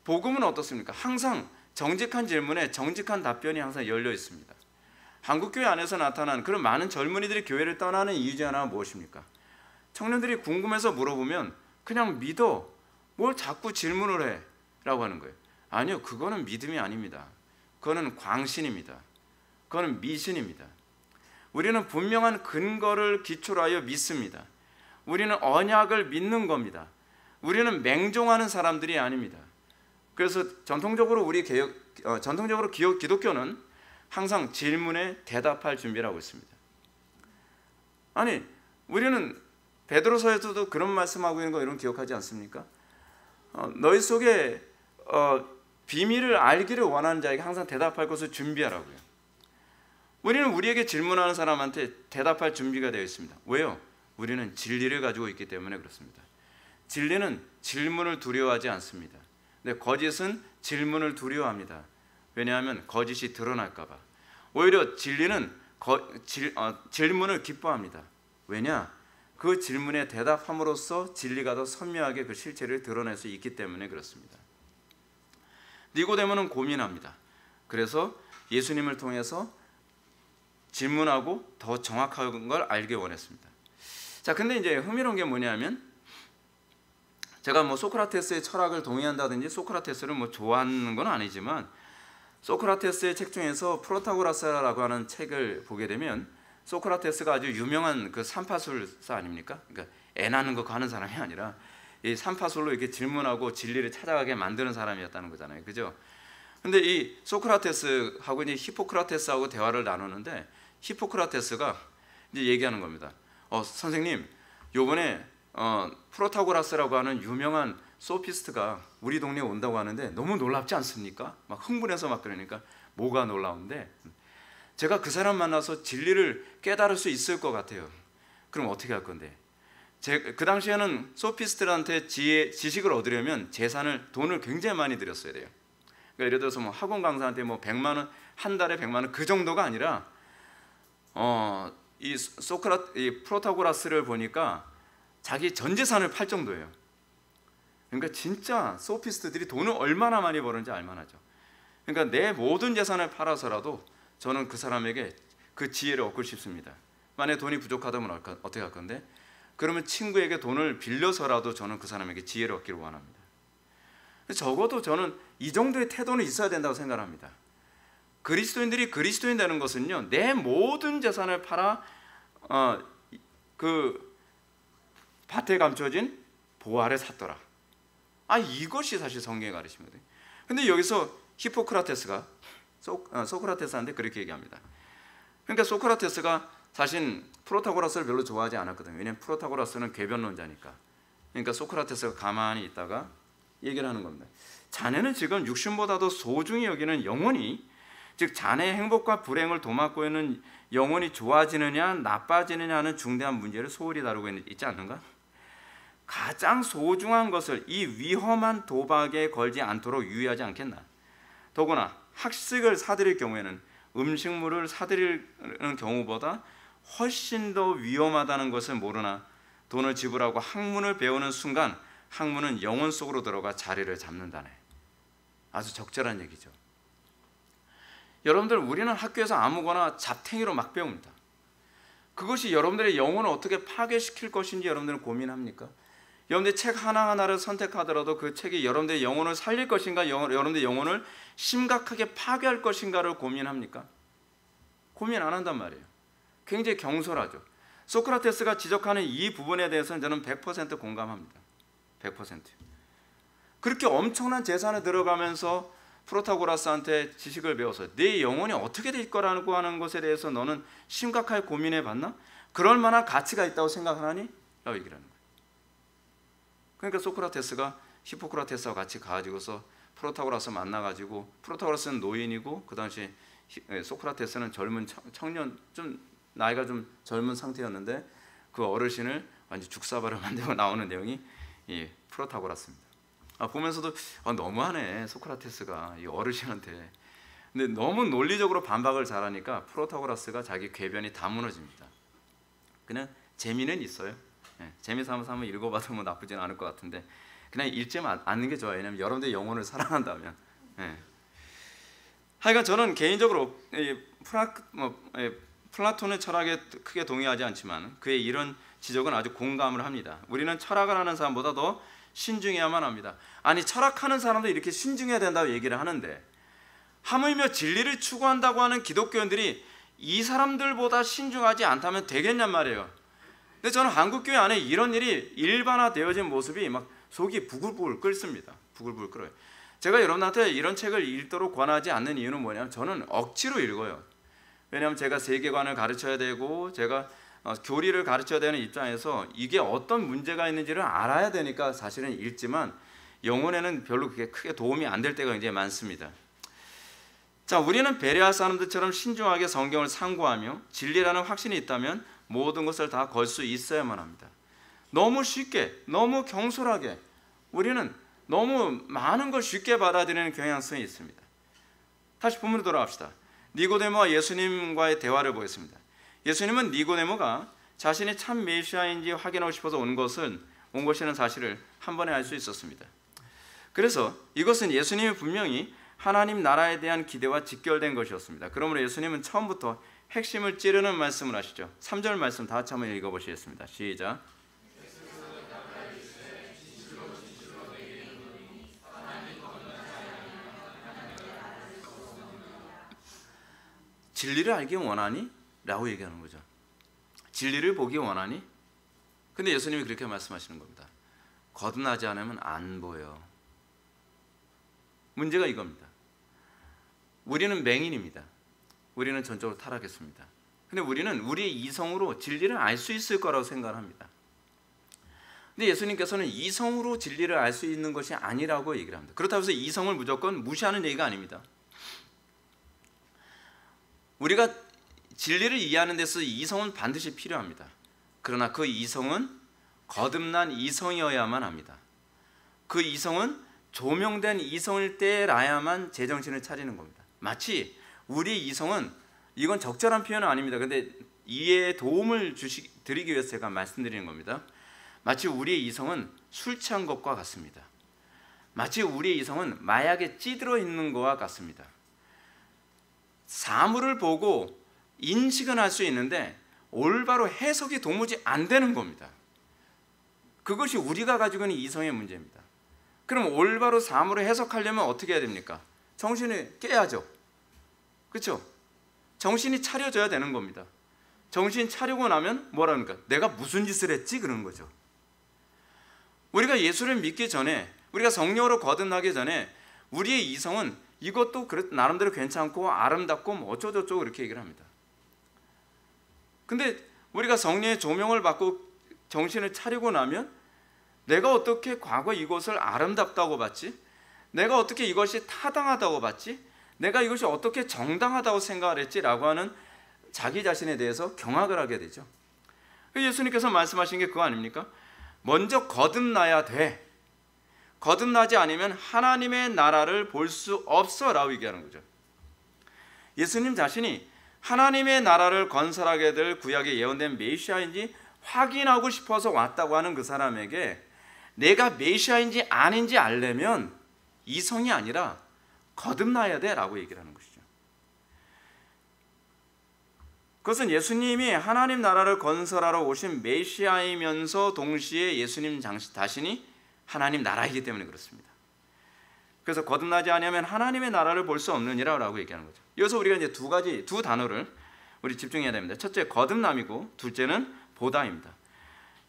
복음은 어떻습니까? 항상 정직한 질문에 정직한 답변이 항상 열려 있습니다. 한국교회 안에서 나타난 그런 많은 젊은이들이 교회를 떠나는 이유 중 하나가 무엇입니까? 청년들이 궁금해서 물어보면 그냥 믿어, 뭘 자꾸 질문을 해 라고 하는 거예요. 아니요, 그거는 믿음이 아닙니다. 그거는 광신입니다. 그거는 미신입니다. 우리는 분명한 근거를 기초로 하여 믿습니다. 우리는 언약을 믿는 겁니다. 우리는 맹종하는 사람들이 아닙니다. 그래서 전통적으로 기독교는 항상 질문에 대답할 준비를 하고 있습니다. 아니, 우리는 베드로서에서도 그런 말씀하고 있는 거 여러분 기억하지 않습니까? 너희 속에 비밀을 알기를 원하는 자에게 항상 대답할 것을 준비하라고요. 우리는 우리에게 질문하는 사람한테 대답할 준비가 되어 있습니다. 왜요? 우리는 진리를 가지고 있기 때문에 그렇습니다. 진리는 질문을 두려워하지 않습니다. 근데 거짓은 질문을 두려워합니다. 왜냐하면 거짓이 드러날까 봐. 오히려 진리는 질문을 기뻐합니다. 왜냐? 그 질문에 대답함으로써 진리가 더 선명하게 그 실체를 드러낼 수 있기 때문에 그렇습니다. 니고데모는 고민합니다. 그래서 예수님을 통해서 질문하고 더 정확한 걸 알기 원했습니다. 자, 근데 이제 흥미로운 게 뭐냐면, 제가 뭐 소크라테스의 철학을 동의한다든지 소크라테스를 뭐 좋아하는 건 아니지만, 소크라테스의 책 중에서 프로타고라스라고 하는 책을 보게 되면 소크라테스가 아주 유명한 그 삼파술사 아닙니까? 그러니까 애 낳는 거 가는 사람이 아니라 이 삼파술로 이렇게 질문하고 진리를 찾아가게 만드는 사람이었다는 거잖아요, 그죠? 근데 이 소크라테스하고 이제 히포크라테스하고 대화를 나누는데, 히포크라테스가 이제 얘기하는 겁니다. 선생님, 요번에 프로타고라스라고 하는 유명한 소피스트가 우리 동네에 온다고 하는데 너무 놀랍지 않습니까? 막 흥분해서 막 그러니까, 뭐가 놀라운데, 제가 그 사람 만나서 진리를 깨달을 수 있을 것 같아요. 그럼 어떻게 할 건데? 그 당시에는 소피스트들한테 지식을 얻으려면 돈을 굉장히 많이 들였어야 돼요. 그러니까 예를 들어서 뭐 학원 강사한테 뭐 100만 원, 한 달에 100만 원 그 정도가 아니라 이 프로타고라스를 보니까 자기 전 재산을 팔 정도예요. 그러니까 진짜 소피스트들이 돈을 얼마나 많이 버는지 알만하죠. 그러니까 내 모든 재산을 팔아서라도 저는 그 사람에게 그 지혜를 얻고 싶습니다. 만약에 돈이 부족하다면 어떻게 할 건데? 그러면 친구에게 돈을 빌려서라도 저는 그 사람에게 지혜를 얻기를 원합니다. 적어도 저는 이 정도의 태도는 있어야 된다고 생각합니다. 그리스도인들이 그리스도인 되는 것은요, 내 모든 재산을 팔아 그 밭에 감춰진 보화를 샀더라. 이것이 사실 성경의 가르침이거든요. 근데 여기서 히포크라테스가 소크라테스한테 그렇게 얘기합니다. 그러니까 소크라테스가 사실 프로타고라스를 별로 좋아하지 않았거든요. 왜냐하면 프로타고라스는 궤변론자니까. 그러니까 소크라테스가 가만히 있다가 얘기를 하는 겁니다. 자네는 지금 육신보다도 소중히 여기는 영혼이, 즉 자네의 행복과 불행을 도맡고 있는 영혼이 좋아지느냐 나빠지느냐 하는 중대한 문제를 소홀히 다루고 있지 않는가? 가장 소중한 것을 이 위험한 도박에 걸지 않도록 유의하지 않겠나? 더구나 학식을 사들일 경우에는 음식물을 사들이는 경우보다 훨씬 더 위험하다는 것을 모르나 돈을 지불하고 학문을 배우는 순간 학문은 영혼 속으로 들어가 자리를 잡는다네. 아주 적절한 얘기죠. 여러분들, 우리는 학교에서 아무거나 잡탱이로 막 배웁니다. 그것이 여러분들의 영혼을 어떻게 파괴시킬 것인지 여러분들은 고민합니까? 여러분들 책 하나하나를 선택하더라도 그 책이 여러분들의 영혼을 살릴 것인가, 여러분들의 영혼을 심각하게 파괴할 것인가를 고민합니까? 고민 안 한단 말이에요. 굉장히 경솔하죠. 소크라테스가 지적하는 이 부분에 대해서는 저는 100% 공감합니다. 100%. 그렇게 엄청난 재산을 들어가면서 프로타고라스한테 지식을 배워서 네 영혼이 어떻게 될 거라고 하는 것에 대해서 너는 심각하게 고민해 봤나? 그럴 만한 가치가 있다고 생각하니? 라고 얘기를 하는 거예요. 그러니까 소크라테스가 히포크라테스와 같이 가지고서 프로타고라스 만나가지고, 프로타고라스는 노인이고 그 당시 소크라테스는 젊은 청년, 좀 나이가 좀 젊은 상태였는데 그 어르신을 완전 죽사발을 만들고 나오는 내용이 이 프로타고라스입니다. 보면서도 너무하네 소크라테스가 이 어르신한테. 근데 너무 논리적으로 반박을 잘하니까 프로타고라스가 자기 궤변이 다 무너집니다. 그냥 재미는 있어요. 재미삼아서 한번 읽어봐도 뭐 나쁘진 않을 것 같은데 그냥 읽지 않는 게 좋아요. 왜냐하면 여러분들의 영혼을 사랑한다면. 하여간 저는 개인적으로 플라톤의 철학에 크게 동의하지 않지만 그의 이런 지적은 아주 공감을 합니다. 우리는 철학을 하는 사람보다 더 신중해야만 합니다. 아니, 철학하는 사람도 이렇게 신중해야 된다고 얘기를 하는데 하물며 진리를 추구한다고 하는 기독교인들이 이 사람들보다 신중하지 않다면 되겠냔 말이에요. 근데 저는 한국교회 안에 이런 일이 일반화되어진 모습이 막 속이 부글부글 끓습니다. 부글부글 끓어요. 제가 여러분한테 이런 책을 읽도록 권하지 않는 이유는 뭐냐면 저는 억지로 읽어요. 왜냐하면 제가 세계관을 가르쳐야 되고 제가 교리를 가르쳐야 되는 입장에서 이게 어떤 문제가 있는지를 알아야 되니까 사실은 읽지만 영혼에는 별로 그게 크게 도움이 안 될 때가 굉장히 많습니다. 자, 우리는 베레아 사람들처럼 신중하게 성경을 상고하며 진리라는 확신이 있다면 모든 것을 다 걸 수 있어야만 합니다. 너무 쉽게, 너무 경솔하게 우리는 너무 많은 걸 쉽게 받아들이는 경향성이 있습니다. 다시 본문으로 돌아갑시다. 니고데모와 예수님과의 대화를 보겠습니다. 예수님은 니고데모가 자신이 참 메시아인지 확인하고 싶어서 온 것이라는 사실을 한 번에 알 수 있었습니다. 그래서 이것은 예수님이 분명히 하나님 나라에 대한 기대와 직결된 것이었습니다. 그러므로 예수님은 처음부터 핵심을 찌르는 말씀을 하시죠. 3절 말씀 다 같이 한번 읽어보시겠습니다. 시작. 진리를 알기 원하니? 라고 얘기하는 거죠. 진리를 보기 원하니? 근데 예수님이 그렇게 말씀하시는 겁니다. 거듭나지 않으면 안 보여. 문제가 이겁니다. 우리는 맹인입니다. 우리는 전적으로 타락했습니다. 근데 우리는 우리의 이성으로 진리를 알 수 있을 거라고 생각을 합니다. 근데 예수님께서는 이성으로 진리를 알 수 있는 것이 아니라고 얘기를 합니다. 그렇다고 해서 이성을 무조건 무시하는 얘기가 아닙니다. 우리가 진리를 이해하는 데서 이성은 반드시 필요합니다. 그러나 그 이성은 거듭난 이성이어야만 합니다. 그 이성은 조명된 이성일 때라야만 제정신을 차리는 겁니다. 마치 우리 이성은, 이건 적절한 표현은 아닙니다. 근데 이해에 도움을 드리기 위해서 제가 말씀드리는 겁니다. 마치 우리의 이성은 술 취한 것과 같습니다. 마치 우리의 이성은 마약에 찌들어 있는 것과 같습니다. 사물을 보고 인식은 할 수 있는데 올바로 해석이 도무지 안 되는 겁니다. 그것이 우리가 가지고 있는 이성의 문제입니다. 그럼 올바로 사물을 해석하려면 어떻게 해야 됩니까? 정신을 깨야죠. 그렇죠? 정신이 차려져야 되는 겁니다. 정신 차리고 나면 뭐라니까? 내가 무슨 짓을 했지? 그런 거죠. 우리가 예수를 믿기 전에, 우리가 성령으로 거듭나기 전에 우리의 이성은 이것도 나름대로 괜찮고 아름답고 뭐 어쩌고저쩌고 이렇게 얘기를 합니다. 근데 우리가 성령의 조명을 받고 정신을 차리고 나면 내가 어떻게 과거 이것을 아름답다고 봤지? 내가 어떻게 이것이 타당하다고 봤지? 내가 이것이 어떻게 정당하다고 생각을 했지라고 하는 자기 자신에 대해서 경악을 하게 되죠. 예수님께서 말씀하신 게 그거 아닙니까? 먼저 거듭나야 돼. 거듭나지 않으면 하나님의 나라를 볼 수 없어 라고 얘기하는 거죠. 예수님 자신이 하나님의 나라를 건설하게 될 구약에 예언된 메시아인지 확인하고 싶어서 왔다고 하는 그 사람에게 내가 메시아인지 아닌지 알려면 이성이 아니라 거듭나야 돼 라고 얘기를 하는 것이죠. 그것은 예수님이 하나님 나라를 건설하러 오신 메시아이면서 동시에 예수님 자신이 하나님 나라이기 때문에 그렇습니다. 그래서 거듭나지 않으면 하나님의 나라를 볼 수 없느니라고 얘기하는 거죠. 여기서 우리가 이제 두 단어를 우리 집중해야 됩니다. 첫째 거듭남이고 둘째는 보다입니다.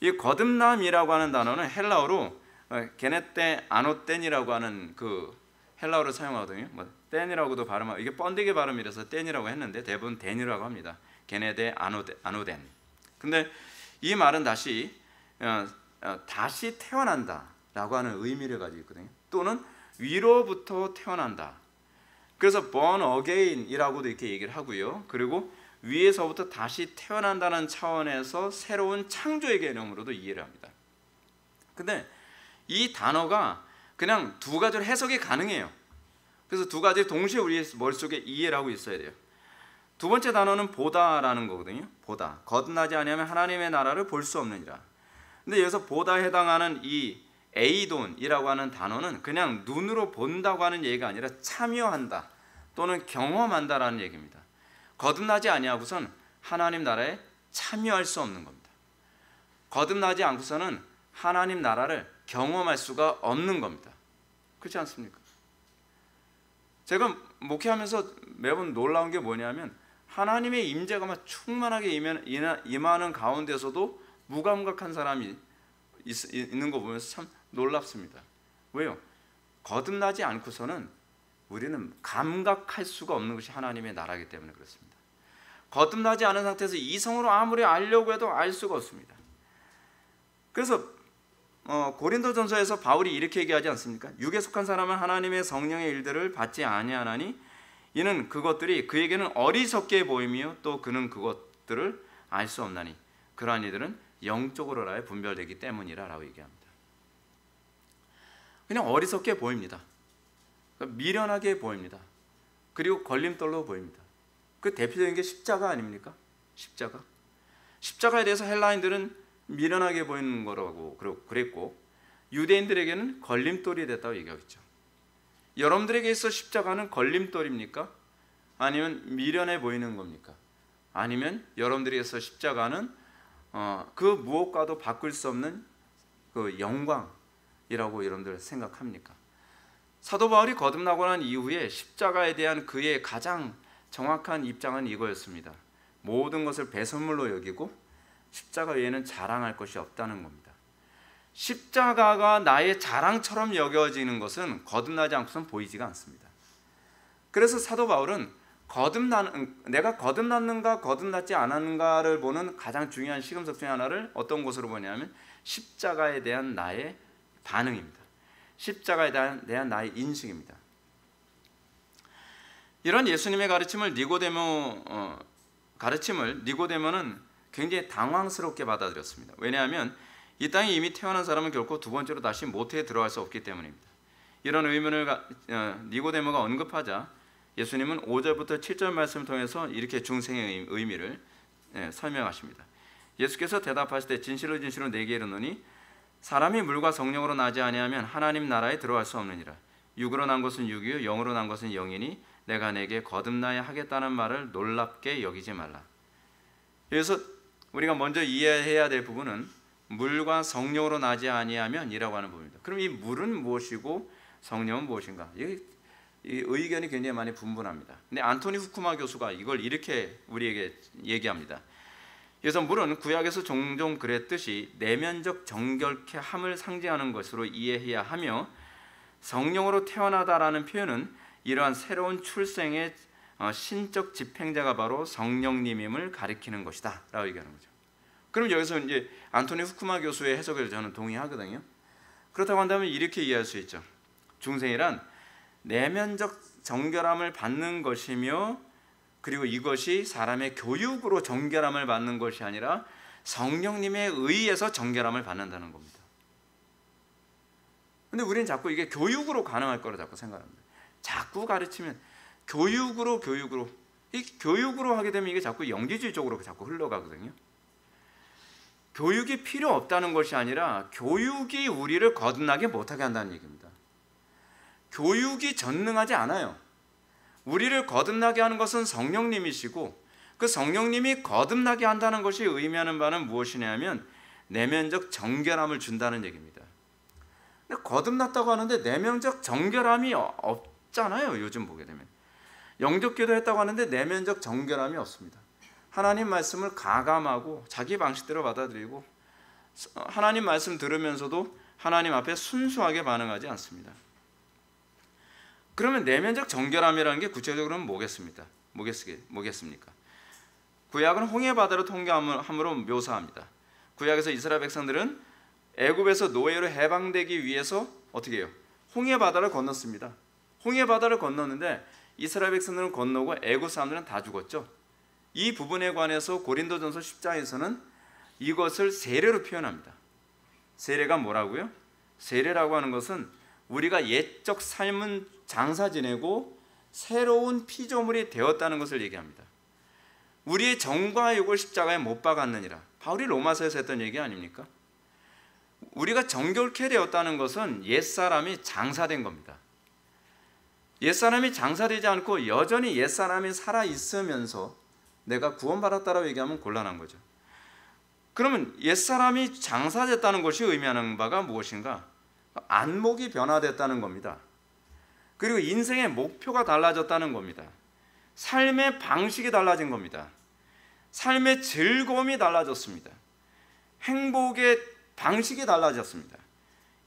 이 거듭남이라고 하는 단어는 헬라어로 게네테 아노텐이라고 하는 그 헬라어를 사용하거든요. 뭐 땐이라고도 발음하고 이게 번데기 발음이라서 땐이라고 했는데 대부분 덴이라고 합니다. 게네데 아노덴. 근데 이 말은 다시 태어난다라고 하는 의미를 가지고 있거든요. 또는 위로부터 태어난다. 그래서 born again이라고도 이렇게 얘기를 하고요. 그리고 위에서부터 다시 태어난다는 차원에서 새로운 창조의 개념으로도 이해를 합니다. 근데 이 단어가 그냥 두 가지로 해석이 가능해요. 그래서 두 가지 동시에 우리 머릿속에 이해를 하고 있어야 돼요. 두 번째 단어는 보다라는 거거든요. 보다. 거듭나지 않으면 하나님의 나라를 볼 수 없느니라. 근데 여기서 보다에 해당하는 이 에이돈이라고 하는 단어는 그냥 눈으로 본다고 하는 얘기가 아니라 참여한다, 또는 경험한다라는 얘기입니다. 거듭나지 아니하고선 하나님 나라에 참여할 수 없는 겁니다. 거듭나지 않고서는 하나님 나라를 경험할 수가 없는 겁니다. 그렇지 않습니까? 제가 목회하면서 매번 놀라운 게 뭐냐면 하나님의 임재가 막 충만하게 임하는 가운데서도 무감각한 사람이 있는 거 보면서 참 놀랍습니다. 왜요? 거듭나지 않고서는 우리는 감각할 수가 없는 것이 하나님의 나라이기 때문에 그렇습니다. 거듭나지 않은 상태에서 이성으로 아무리 알려고 해도 알 수가 없습니다. 그래서 고린도전서에서 바울이 이렇게 얘기하지 않습니까? 육에 속한 사람은 하나님의 성령의 일들을 받지 아니하나니 이는 그것들이 그에게는 어리석게 보이며 또 그는 그것들을 알 수 없나니 그러한 이들은 영적으로라야 분별되기 때문이라 라고 얘기합니다. 그냥 어리석게 보입니다. 미련하게 보입니다. 그리고 걸림돌로 보입니다. 그 대표적인 게 십자가 아닙니까? 십자가. 십자가에 대해서 헬라인들은 미련하게 보이는 거라고 그랬고 유대인들에게는 걸림돌이 됐다고 얘기하겠죠. 여러분들에게 있어 십자가는 걸림돌입니까? 아니면 미련해 보이는 겁니까? 아니면 여러분들에게 있어 십자가는 그 무엇과도 바꿀 수 없는 그 영광이라고 여러분들 생각합니까? 사도 바울이 거듭나고 난 이후에 십자가에 대한 그의 가장 정확한 입장은 이거였습니다. 모든 것을 배설물로 여기고 십자가 외에는 자랑할 것이 없다는 겁니다. 십자가가 나의 자랑처럼 여겨지는 것은 거듭나지 않고선 보이지가 않습니다. 그래서 사도 바울은 내가 거듭났는가 거듭났지 않았는가를 보는 가장 중요한 시금석 중에 하나를 어떤 것으로 보냐면 십자가에 대한 나의 반응입니다. 십자가에 대한 나의 인식입니다. 이런 예수님의 가르침을 니고데모는 굉장히 당황스럽게 받아들였습니다. 왜냐하면 이 땅에 이미 태어난 사람은 결코 두 번째로 다시 모태에 들어갈 수 없기 때문입니다. 이런 의문을 니고데모가 언급하자 예수님은 5절부터 7절 말씀을 통해서 이렇게 중생의 의미를 설명하십니다. 예수께서 대답하실 때 진실로 진실로 내게 이르노니 사람이 물과 성령으로 나지 아니하면 하나님 나라에 들어갈 수 없느니라. 육으로 난 것은 육이요 영으로 난 것은 영이니 내가 내게 거듭나야 하겠다는 말을 놀랍게 여기지 말라. 그래서 우리가 먼저 이해해야 될 부분은 물과 성령으로 나지 아니하면 이라고 하는 부분입니다. 그럼 이 물은 무엇이고 성령은 무엇인가? 이 의견이 굉장히 많이 분분합니다. 근데 안토니 후쿠마 교수가 이걸 이렇게 우리에게 얘기합니다. 그래서 물은 구약에서 종종 그랬듯이 내면적 정결케 함을 상징하는 것으로 이해해야 하며 성령으로 태어나다라는 표현은 이러한 새로운 출생의 신적 집행자가 바로 성령님임을 가리키는 것이다 라고 얘기하는 거죠. 그럼 여기서 이제 안토니 후쿠마 교수의 해석을 저는 동의하거든요. 그렇다고 한다면 이렇게 이해할 수 있죠. 중생이란 내면적 정결함을 받는 것이며 그리고 이것이 사람의 교육으로 정결함을 받는 것이 아니라 성령님에 의해서 정결함을 받는다는 겁니다. 근데 우리는 자꾸 이게 교육으로 가능할 거라 자꾸 생각합니다. 자꾸 가르치면 교육으로 이 교육으로 하게 되면 이게 자꾸 영지주의 쪽으로 자꾸 흘러가거든요. 교육이 필요 없다는 것이 아니라 교육이 우리를 거듭나게 못하게 한다는 얘기입니다. 교육이 전능하지 않아요. 우리를 거듭나게 하는 것은 성령님이시고 그 성령님이 거듭나게 한다는 것이 의미하는 바는 무엇이냐면 내면적 정결함을 준다는 얘기입니다. 근데 거듭났다고 하는데 내면적 정결함이 없잖아요. 요즘 보게 되면 영접기도 했다고 하는데 내면적 정결함이 없습니다. 하나님 말씀을 가감하고 자기 방식대로 받아들이고 하나님 말씀 들으면서도 하나님 앞에 순수하게 반응하지 않습니다. 그러면 내면적 정결함이라는 게 구체적으로는 뭐겠습니까? 구약은 홍해 바다를 통과함으로 묘사합니다. 구약에서 이스라엘 백성들은 애굽에서 노예로 해방되기 위해서 어떻게 해요? 홍해 바다를 건넜습니다. 홍해 바다를 건넜는데 이스라엘 백성들은 건너고 애굽 사람들은 다 죽었죠. 이 부분에 관해서 고린도전서 10장에서는 이것을 세례로 표현합니다. 세례가 뭐라고요? 세례라고 하는 것은 우리가 옛적 삶은 장사 지내고 새로운 피조물이 되었다는 것을 얘기합니다. 우리의 정과 욕을 십자가에 못 박았느니라. 바울이 로마서에서 했던 얘기 아닙니까? 우리가 정결케 되었다는 것은 옛사람이 장사된 겁니다. 옛사람이 장사되지 않고 여전히 옛사람이 살아있으면서 내가 구원받았다라고 얘기하면 곤란한 거죠. 그러면 옛사람이 장사됐다는 것이 의미하는 바가 무엇인가? 안목이 변화됐다는 겁니다. 그리고 인생의 목표가 달라졌다는 겁니다. 삶의 방식이 달라진 겁니다. 삶의 즐거움이 달라졌습니다. 행복의 방식이 달라졌습니다.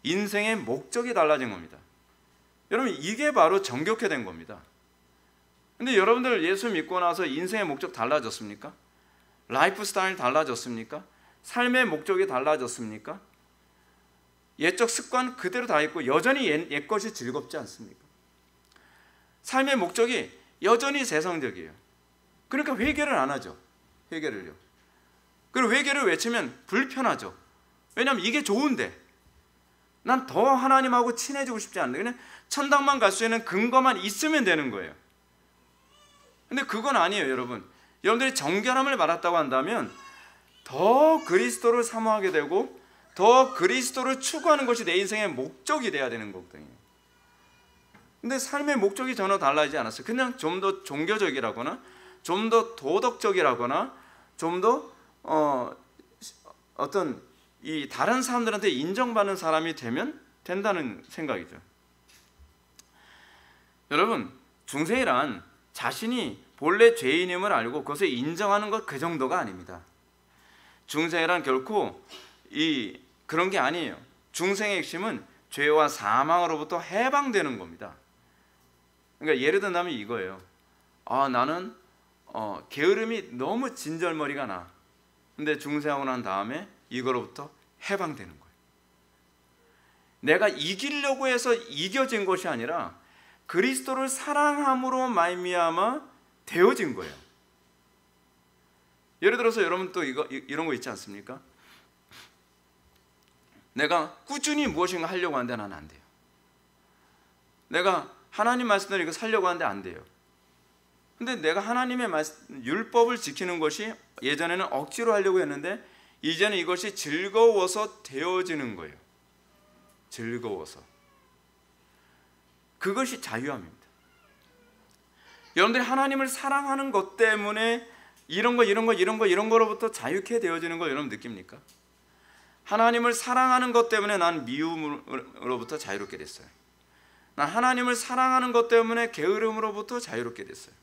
인생의 목적이 달라진 겁니다. 여러분, 이게 바로 정결케 된 겁니다. 근데 여러분들 예수 믿고 나서 인생의 목적 달라졌습니까? 라이프 스타일 달라졌습니까? 삶의 목적이 달라졌습니까? 옛적 습관 그대로 다 있고 여전히 옛것이 즐겁지 않습니까? 삶의 목적이 여전히 세상적이에요. 그러니까 회개를 안 하죠. 회개를요. 그리고 회개를 외치면 불편하죠. 왜냐하면 이게 좋은데 난 더 하나님하고 친해지고 싶지 않는데 그냥 천당만 갈 수 있는 근거만 있으면 되는 거예요. 근데 그건 아니에요, 여러분. 여러분들이 정결함을 받았다고 한다면 더 그리스도를 사모하게 되고 더 그리스도를 추구하는 것이 내 인생의 목적이 돼야 되는 거거든요. 근데 삶의 목적이 전혀 달라지지 않았어요. 그냥 좀 더 종교적이라거나 좀 더 도덕적이라거나 좀 더 어떤 이 다른 사람들한테 인정받는 사람이 되면 된다는 생각이죠. 여러분, 중생이란 자신이 본래 죄인임을 알고 그것을 인정하는 것 그 정도가 아닙니다. 중생이란 결코 그런 게 아니에요. 중생의 핵심은 죄와 사망으로부터 해방되는 겁니다. 그러니까 예를 든다면 이거예요. 나는 게으름이 너무 진절머리가 나. 근데 중생하고 난 다음에 이거로부터 해방되는 거예요. 내가 이기려고 해서 이겨진 것이 아니라 그리스도를 사랑함으로 말미암아 되어진 거예요. 예를 들어서 여러분 또 이런 거 있지 않습니까? 내가 꾸준히 무엇인가 하려고 하는데 나는 안 돼요. 내가 하나님 말씀대로 이거 살려고 하는데 안 돼요. 근데 내가 하나님의 율법을 지키는 것이 예전에는 억지로 하려고 했는데 이제는 이것이 즐거워서 되어지는 거예요. 즐거워서. 그것이 자유함입니다. 여러분들이 하나님을 사랑하는 것 때문에 이런 거로부터 자유케 되어지는 걸 여러분 느낍니까? 하나님을 사랑하는 것 때문에 난 미움으로부터 자유롭게 됐어요. 난 하나님을 사랑하는 것 때문에 게으름으로부터 자유롭게 됐어요.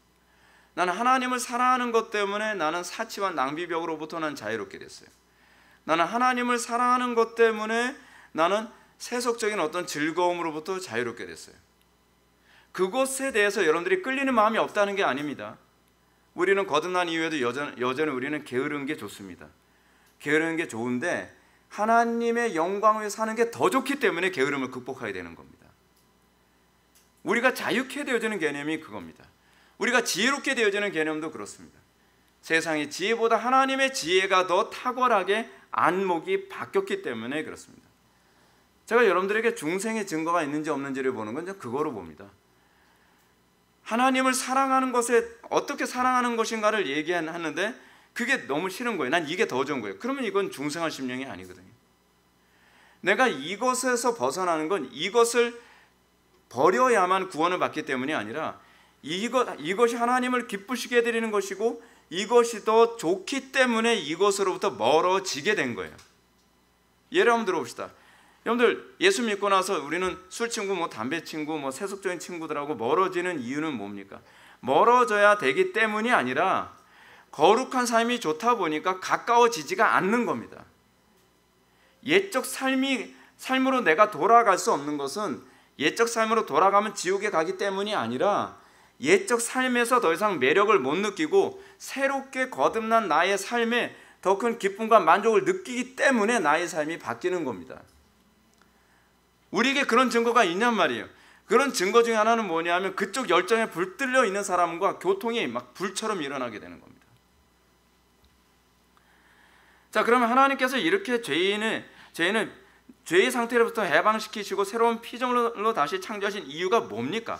나는 하나님을 사랑하는 것 때문에 나는 사치와 낭비벽으로부터 난 자유롭게 됐어요. 나는 하나님을 사랑하는 것 때문에 나는 세속적인 어떤 즐거움으로부터 자유롭게 됐어요. 그것에 대해서 여러분들이 끌리는 마음이 없다는 게 아닙니다. 우리는 거듭난 이후에도 여전히 우리는 게으른 게 좋습니다. 게으른 게 좋은데 하나님의 영광 위에 사는 게 더 좋기 때문에 게으름을 극복해야 되는 겁니다. 우리가 자유케 되어지는 개념이 그겁니다. 우리가 지혜롭게 되어지는 개념도 그렇습니다. 세상의 지혜보다 하나님의 지혜가 더 탁월하게 안목이 바뀌었기 때문에 그렇습니다. 제가 여러분들에게 중생의 증거가 있는지 없는지를 보는 건 그거로 봅니다. 하나님을 사랑하는 것에 어떻게 사랑하는 것인가를 얘기하는데 그게 너무 싫은 거예요. 난 이게 더 좋은 거예요. 그러면 이건 중생한 심령이 아니거든요. 내가 이것에서 벗어나는 건 이것을 버려야만 구원을 받기 때문이 아니라 이것이 하나님을 기쁘시게 해드리는 것이고 이것이 더 좋기 때문에 이것으로부터 멀어지게 된 거예요. 예를 한번 들어봅시다. 여러분들 예수 믿고 나서 우리는 술 친구, 담배 친구, 세속적인 친구들하고 멀어지는 이유는 뭡니까? 멀어져야 되기 때문이 아니라 거룩한 삶이 좋다 보니까 가까워지지가 않는 겁니다. 옛적 삶으로 내가 돌아갈 수 없는 것은 옛적 삶으로 돌아가면 지옥에 가기 때문이 아니라 옛적 삶에서 더 이상 매력을 못 느끼고 새롭게 거듭난 나의 삶에 더 큰 기쁨과 만족을 느끼기 때문에 나의 삶이 바뀌는 겁니다. 우리에게 그런 증거가 있냔 말이에요. 그런 증거 중에 하나는 뭐냐면 그쪽 열정에 불들려 있는 사람과 교통이 막 불처럼 일어나게 되는 겁니다. 자, 그러면 하나님께서 이렇게 죄인을 죄의 상태로부터 해방시키시고 새로운 피조물로 다시 창조하신 이유가 뭡니까?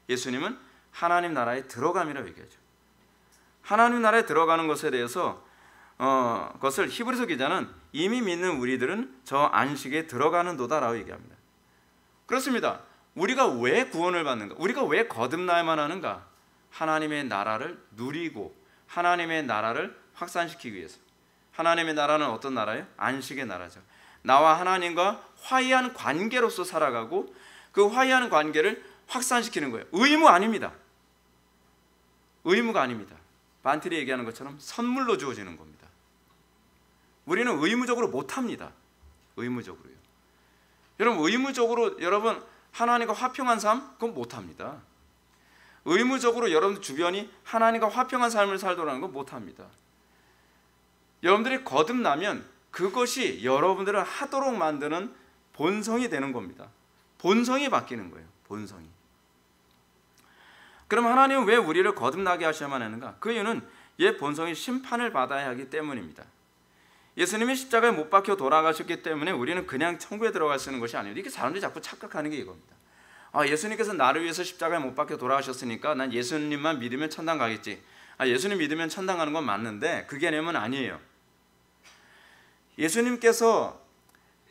예수님은 하나님 나라에 들어감이라고 얘기하죠. 하나님 나라에 들어가는 것에 대해서 그것을 히브리서 기자는 이미 믿는 우리들은 저 안식에 들어가는 도다라고 얘기합니다. 그렇습니다. 우리가 왜 구원을 받는가? 우리가 왜 거듭나야만 하는가? 하나님의 나라를 누리고 하나님의 나라를 확산시키기 위해서. 하나님의 나라는 어떤 나라예요? 안식의 나라죠. 나와 하나님과 화해한 관계로서 살아가고 그 화해한 관계를 확산시키는 거예요. 의무 아닙니다. 의무가 아닙니다. 반틀이 얘기하는 것처럼 선물로 주어지는 겁니다. 우리는 의무적으로 못합니다. 의무적으로요. 여러분 하나님과 화평한 삶? 그건 못합니다. 의무적으로 여러분 주변이 하나님과 화평한 삶을 살도록 건 못합니다. 여러분들이 거듭나면 그것이 여러분들을 하도록 만드는 본성이 되는 겁니다. 본성이 바뀌는 거예요. 본성이. 그럼 하나님은 왜 우리를 거듭나게 하셔야만 하는가? 그 이유는 옛 본성이 심판을 받아야 하기 때문입니다. 예수님이 십자가에 못 박혀 돌아가셨기 때문에 우리는 그냥 천국에 들어갈 수 있는 것이 아니에요. 이렇게 사람들이 자꾸 착각하는 게 이겁니다. 예수님께서 나를 위해서 십자가에 못 박혀 돌아가셨으니까 난 예수님만 믿으면 천당 가겠지. 예수님 믿으면 천당 가는 건 맞는데 그 개념은 아니에요. 예수님께서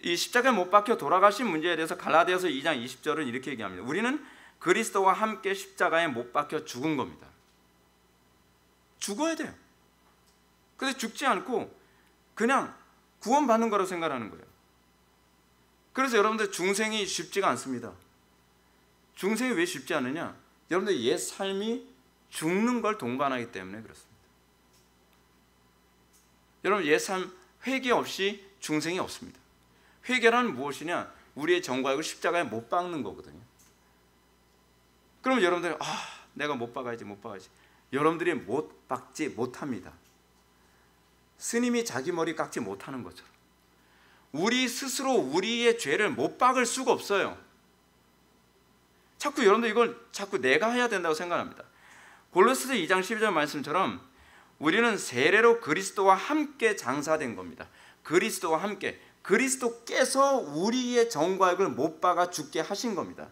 이 십자가에 못 박혀 돌아가신 문제에 대해서 갈라디아서 2장 20절은 이렇게 얘기합니다. 우리는 그리스도와 함께 십자가에 못 박혀 죽은 겁니다. 죽어야 돼요. 근데 죽지 않고 그냥 구원받는 거라고 생각하는 거예요. 그래서 여러분들 중생이 쉽지가 않습니다. 중생이 왜 쉽지 않느냐? 여러분들 옛 삶이 죽는 걸 동반하기 때문에 그렇습니다. 여러분 옛 삶 회개 없이 중생이 없습니다. 회개란 무엇이냐? 우리의 정과역을 십자가에 못 박는 거거든요. 그럼 여러분들이 내가 못 박아야지. 여러분들이 못 박지 못합니다. 스님이 자기 머리 깎지 못하는 것처럼 우리 스스로 우리의 죄를 못 박을 수가 없어요. 자꾸 여러분들 이걸 자꾸 내가 해야 된다고 생각합니다. 골로새서 2장 12절 말씀처럼 우리는 세례로 그리스도와 함께 장사된 겁니다. 그리스도와 함께, 그리스도께서 우리의 정과역을 못 박아 죽게 하신 겁니다.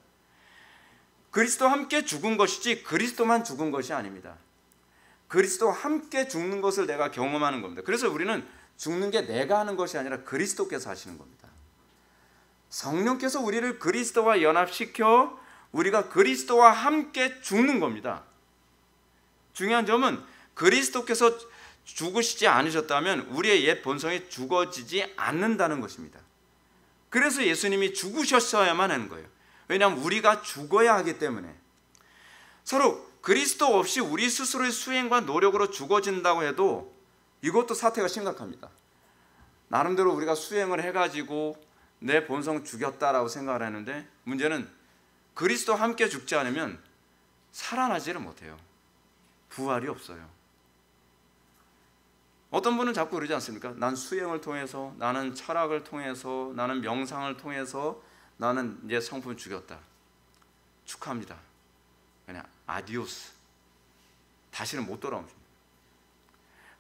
그리스도와 함께 죽은 것이지 그리스도만 죽은 것이 아닙니다. 그리스도와 함께 죽는 것을 내가 경험하는 겁니다. 그래서 우리는 죽는 게 내가 하는 것이 아니라 그리스도께서 하시는 겁니다. 성령께서 우리를 그리스도와 연합시켜 우리가 그리스도와 함께 죽는 겁니다. 중요한 점은 그리스도께서 죽으시지 않으셨다면 우리의 옛 본성이 죽어지지 않는다는 것입니다. 그래서 예수님이 죽으셨어야만 하는 거예요. 왜냐하면 우리가 죽어야 하기 때문에. 서로 그리스도 없이 우리 스스로의 수행과 노력으로 죽어진다고 해도 이것도 사태가 심각합니다. 나름대로 우리가 수행을 해가지고 내 본성 죽였다라고 생각을 하는데 문제는 그리스도와 함께 죽지 않으면 살아나지를 못해요. 부활이 없어요. 어떤 분은 자꾸 그러지 않습니까? 난 수행을 통해서, 나는 철학을 통해서, 나는 명상을 통해서 나는 이제 성품을 죽였다. 축하합니다. 그냥 아디오스. 다시는 못 돌아옵니다.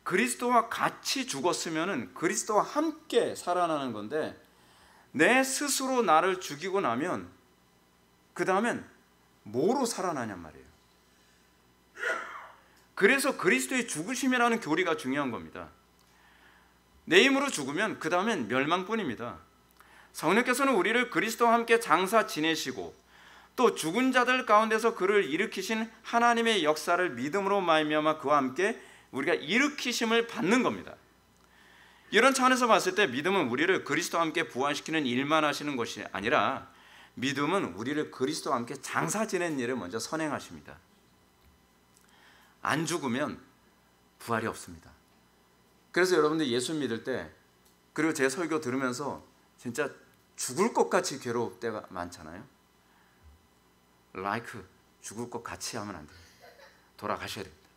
그리스도와 같이 죽었으면 그리스도와 함께 살아나는 건데 내 스스로 나를 죽이고 나면 그 다음엔 뭐로 살아나냔 말이에요. 그래서 그리스도의 죽으심이라는 교리가 중요한 겁니다. 내 힘으로 죽으면 그 다음엔 멸망뿐입니다. 성령께서는 우리를 그리스도와 함께 장사 지내시고 또 죽은 자들 가운데서 그를 일으키신 하나님의 역사를 믿음으로 말미암아 그와 함께 우리가 일으키심을 받는 겁니다. 이런 차원에서 봤을 때 믿음은 우리를 그리스도와 함께 부활시키는 일만 하시는 것이 아니라 믿음은 우리를 그리스도와 함께 장사 지내는 일을 먼저 선행하십니다. 안 죽으면 부활이 없습니다. 그래서 여러분들 예수 믿을 때 그리고 제 설교 들으면서 진짜 죽을 것 같이 괴로울 때가 많잖아요. 죽을 것 같이 하면 안 돼요. 돌아가셔야 됩니다.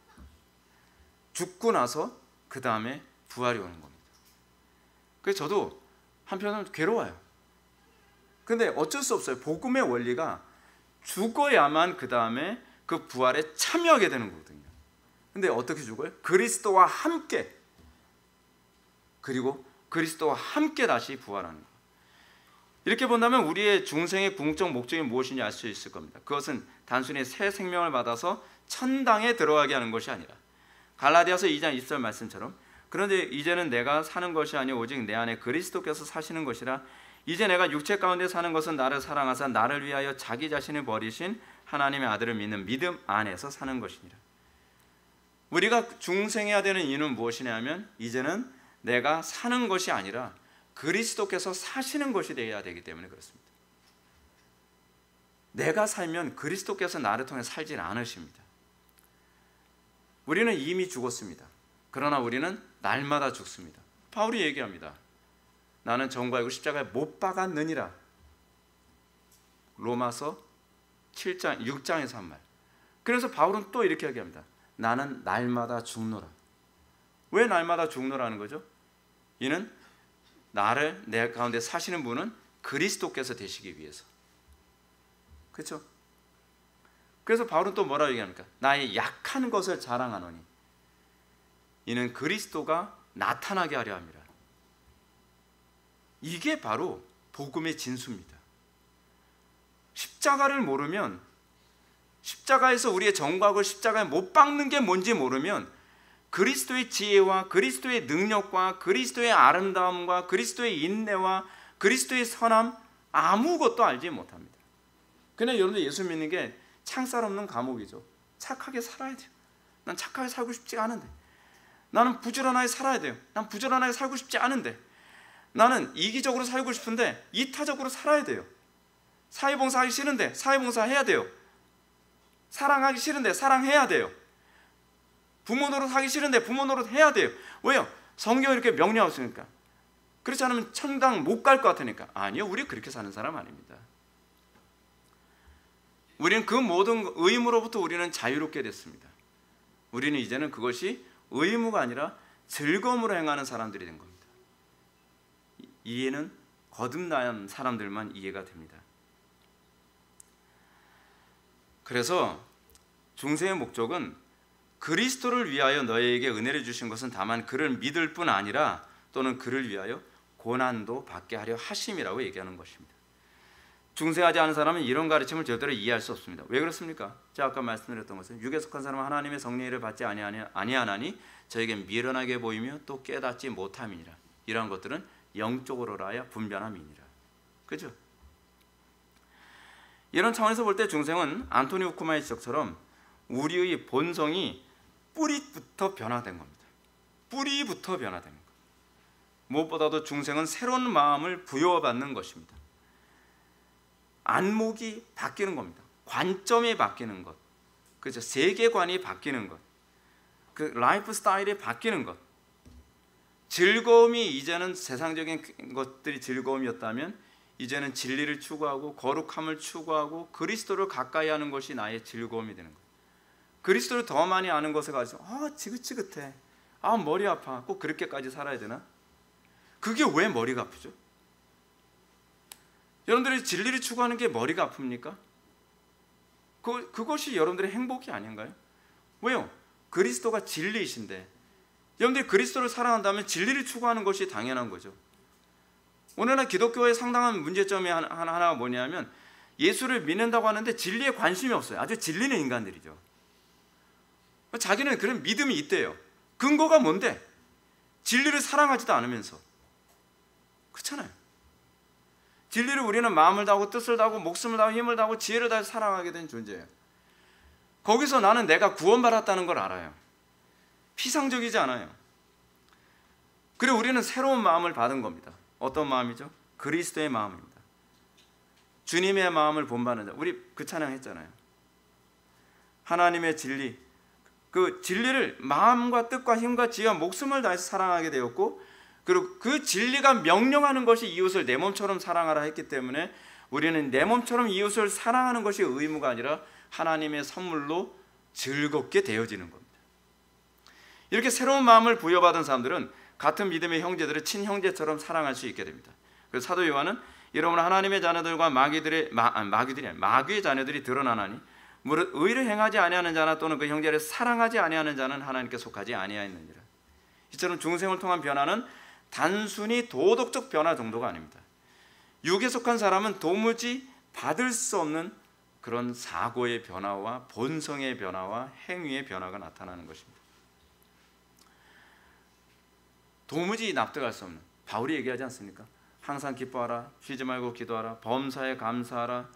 죽고 나서 그 다음에 부활이 오는 겁니다. 그래서 저도 한편은 괴로워요. 근데 어쩔 수 없어요. 복음의 원리가 죽어야만 그 다음에 그 부활에 참여하게 되는 거거든요. 근데 어떻게 죽어요? 그리스도와 함께, 그리고 그리스도와 함께 다시 부활하는 거예요. 이렇게 본다면 우리의 중생의 궁극적 목적이 무엇인지 알 수 있을 겁니다. 그것은 단순히 새 생명을 받아서 천당에 들어가게 하는 것이 아니라 갈라디아서 2장 20절 말씀처럼 그런데 이제는 내가 사는 것이 아니오 오직 내 안에 그리스도께서 사시는 것이라 이제 내가 육체 가운데 사는 것은 나를 사랑하사 나를 위하여 자기 자신을 버리신 하나님의 아들을 믿는 믿음 안에서 사는 것이니라. 우리가 중생해야 되는 이유는 무엇이냐면 이제는 내가 사는 것이 아니라 그리스도께서 사시는 것이 되어야 되기 때문에 그렇습니다. 내가 살면 그리스도께서 나를 통해 살질 않으십니다. 우리는 이미 죽었습니다. 그러나 우리는 날마다 죽습니다. 바울이 얘기합니다. 나는 정과 알고 십자가에 못 박았느니라. 로마서 7장 6장에서 한 말. 그래서 바울은 또 이렇게 얘기합니다. 나는 날마다 죽노라. 왜 날마다 죽노라는 거죠? 이는 나를 내 가운데 사시는 분은 그리스도께서 되시기 위해서. 그렇죠? 그래서 바울은 또 뭐라고 얘기합니까? 나의 약한 것을 자랑하노니 이는 그리스도가 나타나게 하려 함이라. 이게 바로 복음의 진수입니다. 십자가를 모르면, 십자가에서 우리의 정과를 십자가에 못 박는 게 뭔지 모르면 그리스도의 지혜와 그리스도의 능력과 그리스도의 아름다움과 그리스도의 인내와 그리스도의 선함 아무것도 알지 못합니다. 그냥 여러분들 예수 믿는 게 창살 없는 감옥이죠. 착하게 살아야 돼요. 난 착하게 살고 싶지 않은데. 나는 부지런하게 살아야 돼요. 난 부지런하게 살고 싶지 않은데. 나는 이기적으로 살고 싶은데 이타적으로 살아야 돼요. 사회봉사하기 싫은데 사회봉사해야 돼요. 사랑하기 싫은데 사랑해야 돼요. 부모 노릇하기 싫은데 부모 노릇해야 돼요. 왜요? 성경이 이렇게 명령하고 있으니까. 그렇지 않으면 천당 못 갈 것 같으니까. 아니요, 우리 그렇게 사는 사람 아닙니다. 우리는 그 모든 의무로부터 우리는 자유롭게 됐습니다. 우리는 이제는 그것이 의무가 아니라 즐거움으로 행하는 사람들이 된 겁니다. 이해는 거듭난 사람들만 이해가 됩니다. 그래서 중생의 목적은 그리스도를 위하여 너희에게 은혜를 주신 것은 다만 그를 믿을 뿐 아니라 또는 그를 위하여 고난도 받게 하려 하심이라고 얘기하는 것입니다. 중생하지 않은 사람은 이런 가르침을 절대로 이해할 수 없습니다. 왜 그렇습니까? 제가 아까 말씀드렸던 것은 육에 속한 사람은 하나님의 성령을 받지 아니하나니 저에게 미련하게 보이며 또 깨닫지 못함이니라. 이러한 것들은 영적으로라야 분별함이니라. 그죠? 이런 차원에서 볼 때 중생은 안토니 우쿠마의 지적처럼 우리의 본성이 뿌리부터 변화된 겁니다. 뿌리부터 변화된 겁니다. 무엇보다도 중생은 새로운 마음을 부여받는 것입니다. 안목이 바뀌는 겁니다. 관점이 바뀌는 것, 그렇죠? 세계관이 바뀌는 것, 그 라이프 스타일이 바뀌는 것. 즐거움이 이제는 세상적인 것들이 즐거움이었다면 이제는 진리를 추구하고 거룩함을 추구하고 그리스도를 가까이 하는 것이 나의 즐거움이 되는 거예요. 그리스도를 더 많이 아는 것에 가지고 지긋지긋해, 머리 아파, 꼭 그렇게까지 살아야 되나? 그게 왜 머리가 아프죠? 여러분들이 진리를 추구하는 게 머리가 아픕니까? 그것이 여러분들의 행복이 아닌가요? 왜요? 그리스도가 진리이신데 여러분들이 그리스도를 사랑한다면 진리를 추구하는 것이 당연한 거죠. 오늘날 기독교의 상당한 문제점이 하나가 뭐냐면 예수를 믿는다고 하는데 진리에 관심이 없어요. 아주 질리는 인간들이죠. 자기는 그런 믿음이 있대요. 근거가 뭔데? 진리를 사랑하지도 않으면서. 그렇잖아요. 진리를 우리는 마음을 다하고 뜻을 다하고 목숨을 다하고 힘을 다하고 지혜를 다해 사랑하게 된 존재예요. 거기서 나는 내가 구원받았다는 걸 알아요. 피상적이지 않아요. 그리고 우리는 새로운 마음을 받은 겁니다. 어떤 마음이죠? 그리스도의 마음입니다. 주님의 마음을 본받는 자. 우리 그 찬양 했잖아요. 하나님의 진리, 그 진리를 마음과 뜻과 힘과 지혜와 목숨을 다해서 사랑하게 되었고, 그리고 그 진리가 명령하는 것이 이웃을 내 몸처럼 사랑하라 했기 때문에 우리는 내 몸처럼 이웃을 사랑하는 것이 의무가 아니라 하나님의 선물로 즐겁게 되어지는 겁니다. 이렇게 새로운 마음을 부여받은 사람들은 같은 믿음의 형제들을 친형제처럼 사랑할 수 있게 됩니다. 그래서 사도 요한은 이러므로 하나님의 자녀들과 마귀의 자녀들이 드러나나니 무릇 의를 행하지 아니하는 자나 또는 그 형제를 사랑하지 아니하는 자는 하나님께 속하지 아니하였느니라. 이처럼 중생을 통한 변화는 단순히 도덕적 변화 정도가 아닙니다. 육에 속한 사람은 도무지 받을 수 없는 그런 사고의 변화와 본성의 변화와 행위의 변화가 나타나는 것입니다. 도무지 납득할 수 없는, 바울이 얘기하지 않습니까? 항상 기뻐하라. 쉬지 말고 기도하라. 범사에 감사하라.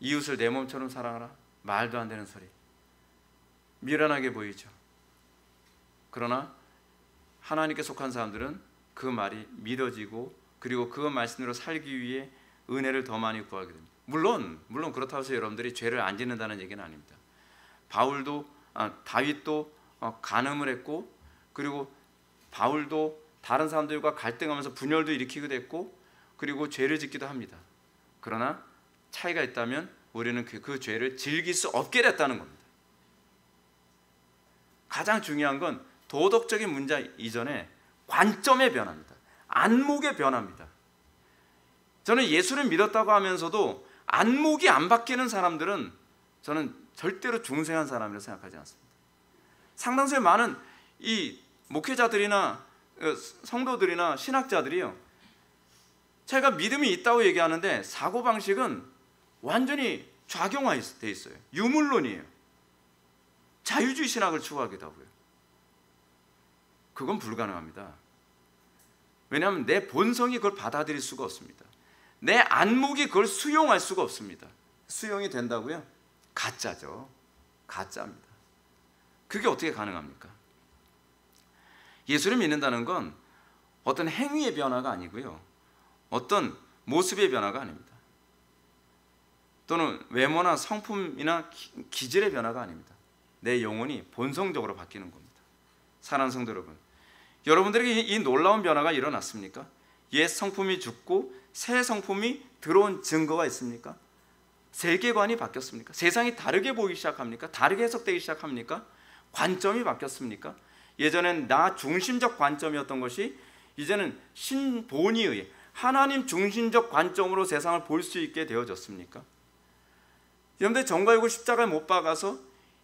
이웃을 내 몸처럼 사랑하라. 말도 안 되는 소리. 미련하게 보이죠. 그러나 하나님께 속한 사람들은 그 말이 믿어지고 그리고 그 말씀으로 살기 위해 은혜를 더 많이 구하게 됩니다. 물론 그렇다고 해서 여러분들이 죄를 안 짓는다는 얘기는 아닙니다. 다윗도 간음을 했고, 그리고 바울도 다른 사람들과 갈등하면서 분열도 일으키기도 했고, 그리고 죄를 짓기도 합니다. 그러나 차이가 있다면 우리는 그 죄를 즐길 수 없게 됐다는 겁니다. 가장 중요한 건 도덕적인 문제 이전에 관점의 변화입니다. 안목의 변화입니다. 저는 예수를 믿었다고 하면서도 안목이 안 바뀌는 사람들은 저는 절대로 중생한 사람이라고 생각하지 않습니다. 상당수의 많은 이 목회자들이나 성도들이나 신학자들이요, 제가 믿음이 있다고 얘기하는데 사고방식은 완전히 좌경화되어 있어요. 유물론이에요. 자유주의 신학을 추구하기도 하고요. 그건 불가능합니다. 왜냐하면 내 본성이 그걸 받아들일 수가 없습니다. 내 안목이 그걸 수용할 수가 없습니다. 수용이 된다고요? 가짜죠. 가짜입니다. 그게 어떻게 가능합니까? 예수를 믿는다는 건 어떤 행위의 변화가 아니고요, 어떤 모습의 변화가 아닙니다. 또는 외모나 성품이나 기질의 변화가 아닙니다. 내 영혼이 본성적으로 바뀌는 겁니다. 사랑하는 성도 여러분, 여러분들에게 이 놀라운 변화가 일어났습니까? 옛 성품이 죽고 새 성품이 들어온 증거가 있습니까? 세계관이 바뀌었습니까? 세상이 다르게 보이기 시작합니까? 다르게 해석되기 시작합니까? 관점이 바뀌었습니까? 예전엔 나 중심적 관점이었던 것이 이제는 신본의의 하나님 중심적 관점으로 세상을 볼 수 있게 되어졌습니까? 여러분들 정과 육을 십자가에 못 박아서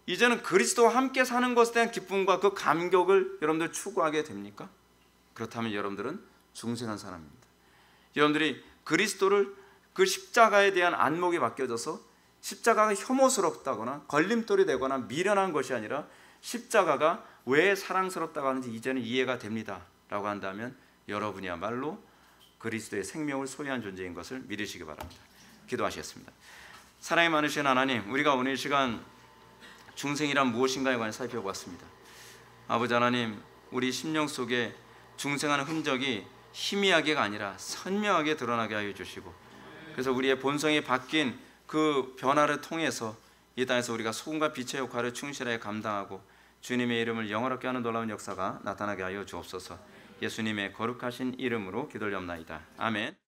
이제는 그리스도와 함께 사는 것에 대한 기쁨과 그 감격을 여러분들 추구하게 됩니까? 그렇다면 여러분들은 중생한 사람입니다. 여러분들이 그리스도를 그 십자가에 대한 안목이 바뀌어져서 십자가가 혐오스럽다거나 걸림돌이 되거나 미련한 것이 아니라 십자가가 왜 사랑스럽다고 하는지 이제는 이해가 됩니다 라고 한다면 여러분이야말로 그리스도의 생명을 소유한 존재인 것을 믿으시기 바랍니다. 기도하시겠습니다. 사랑이 많으신 하나님, 우리가 오늘 이 시간 중생이란 무엇인가에 관해 살펴보았습니다. 아버지 하나님, 우리 심령 속에 중생하는 흔적이 희미하게가 아니라 선명하게 드러나게 하여 주시고, 그래서 우리의 본성이 바뀐 그 변화를 통해서 이 땅에서 우리가 소금과 빛의 역할을 충실하게 감당하고 주님의 이름을 영화롭게 하는 놀라운 역사가 나타나게 하여 주옵소서. 예수님의 거룩하신 이름으로 기도를 옵나이다. 아멘.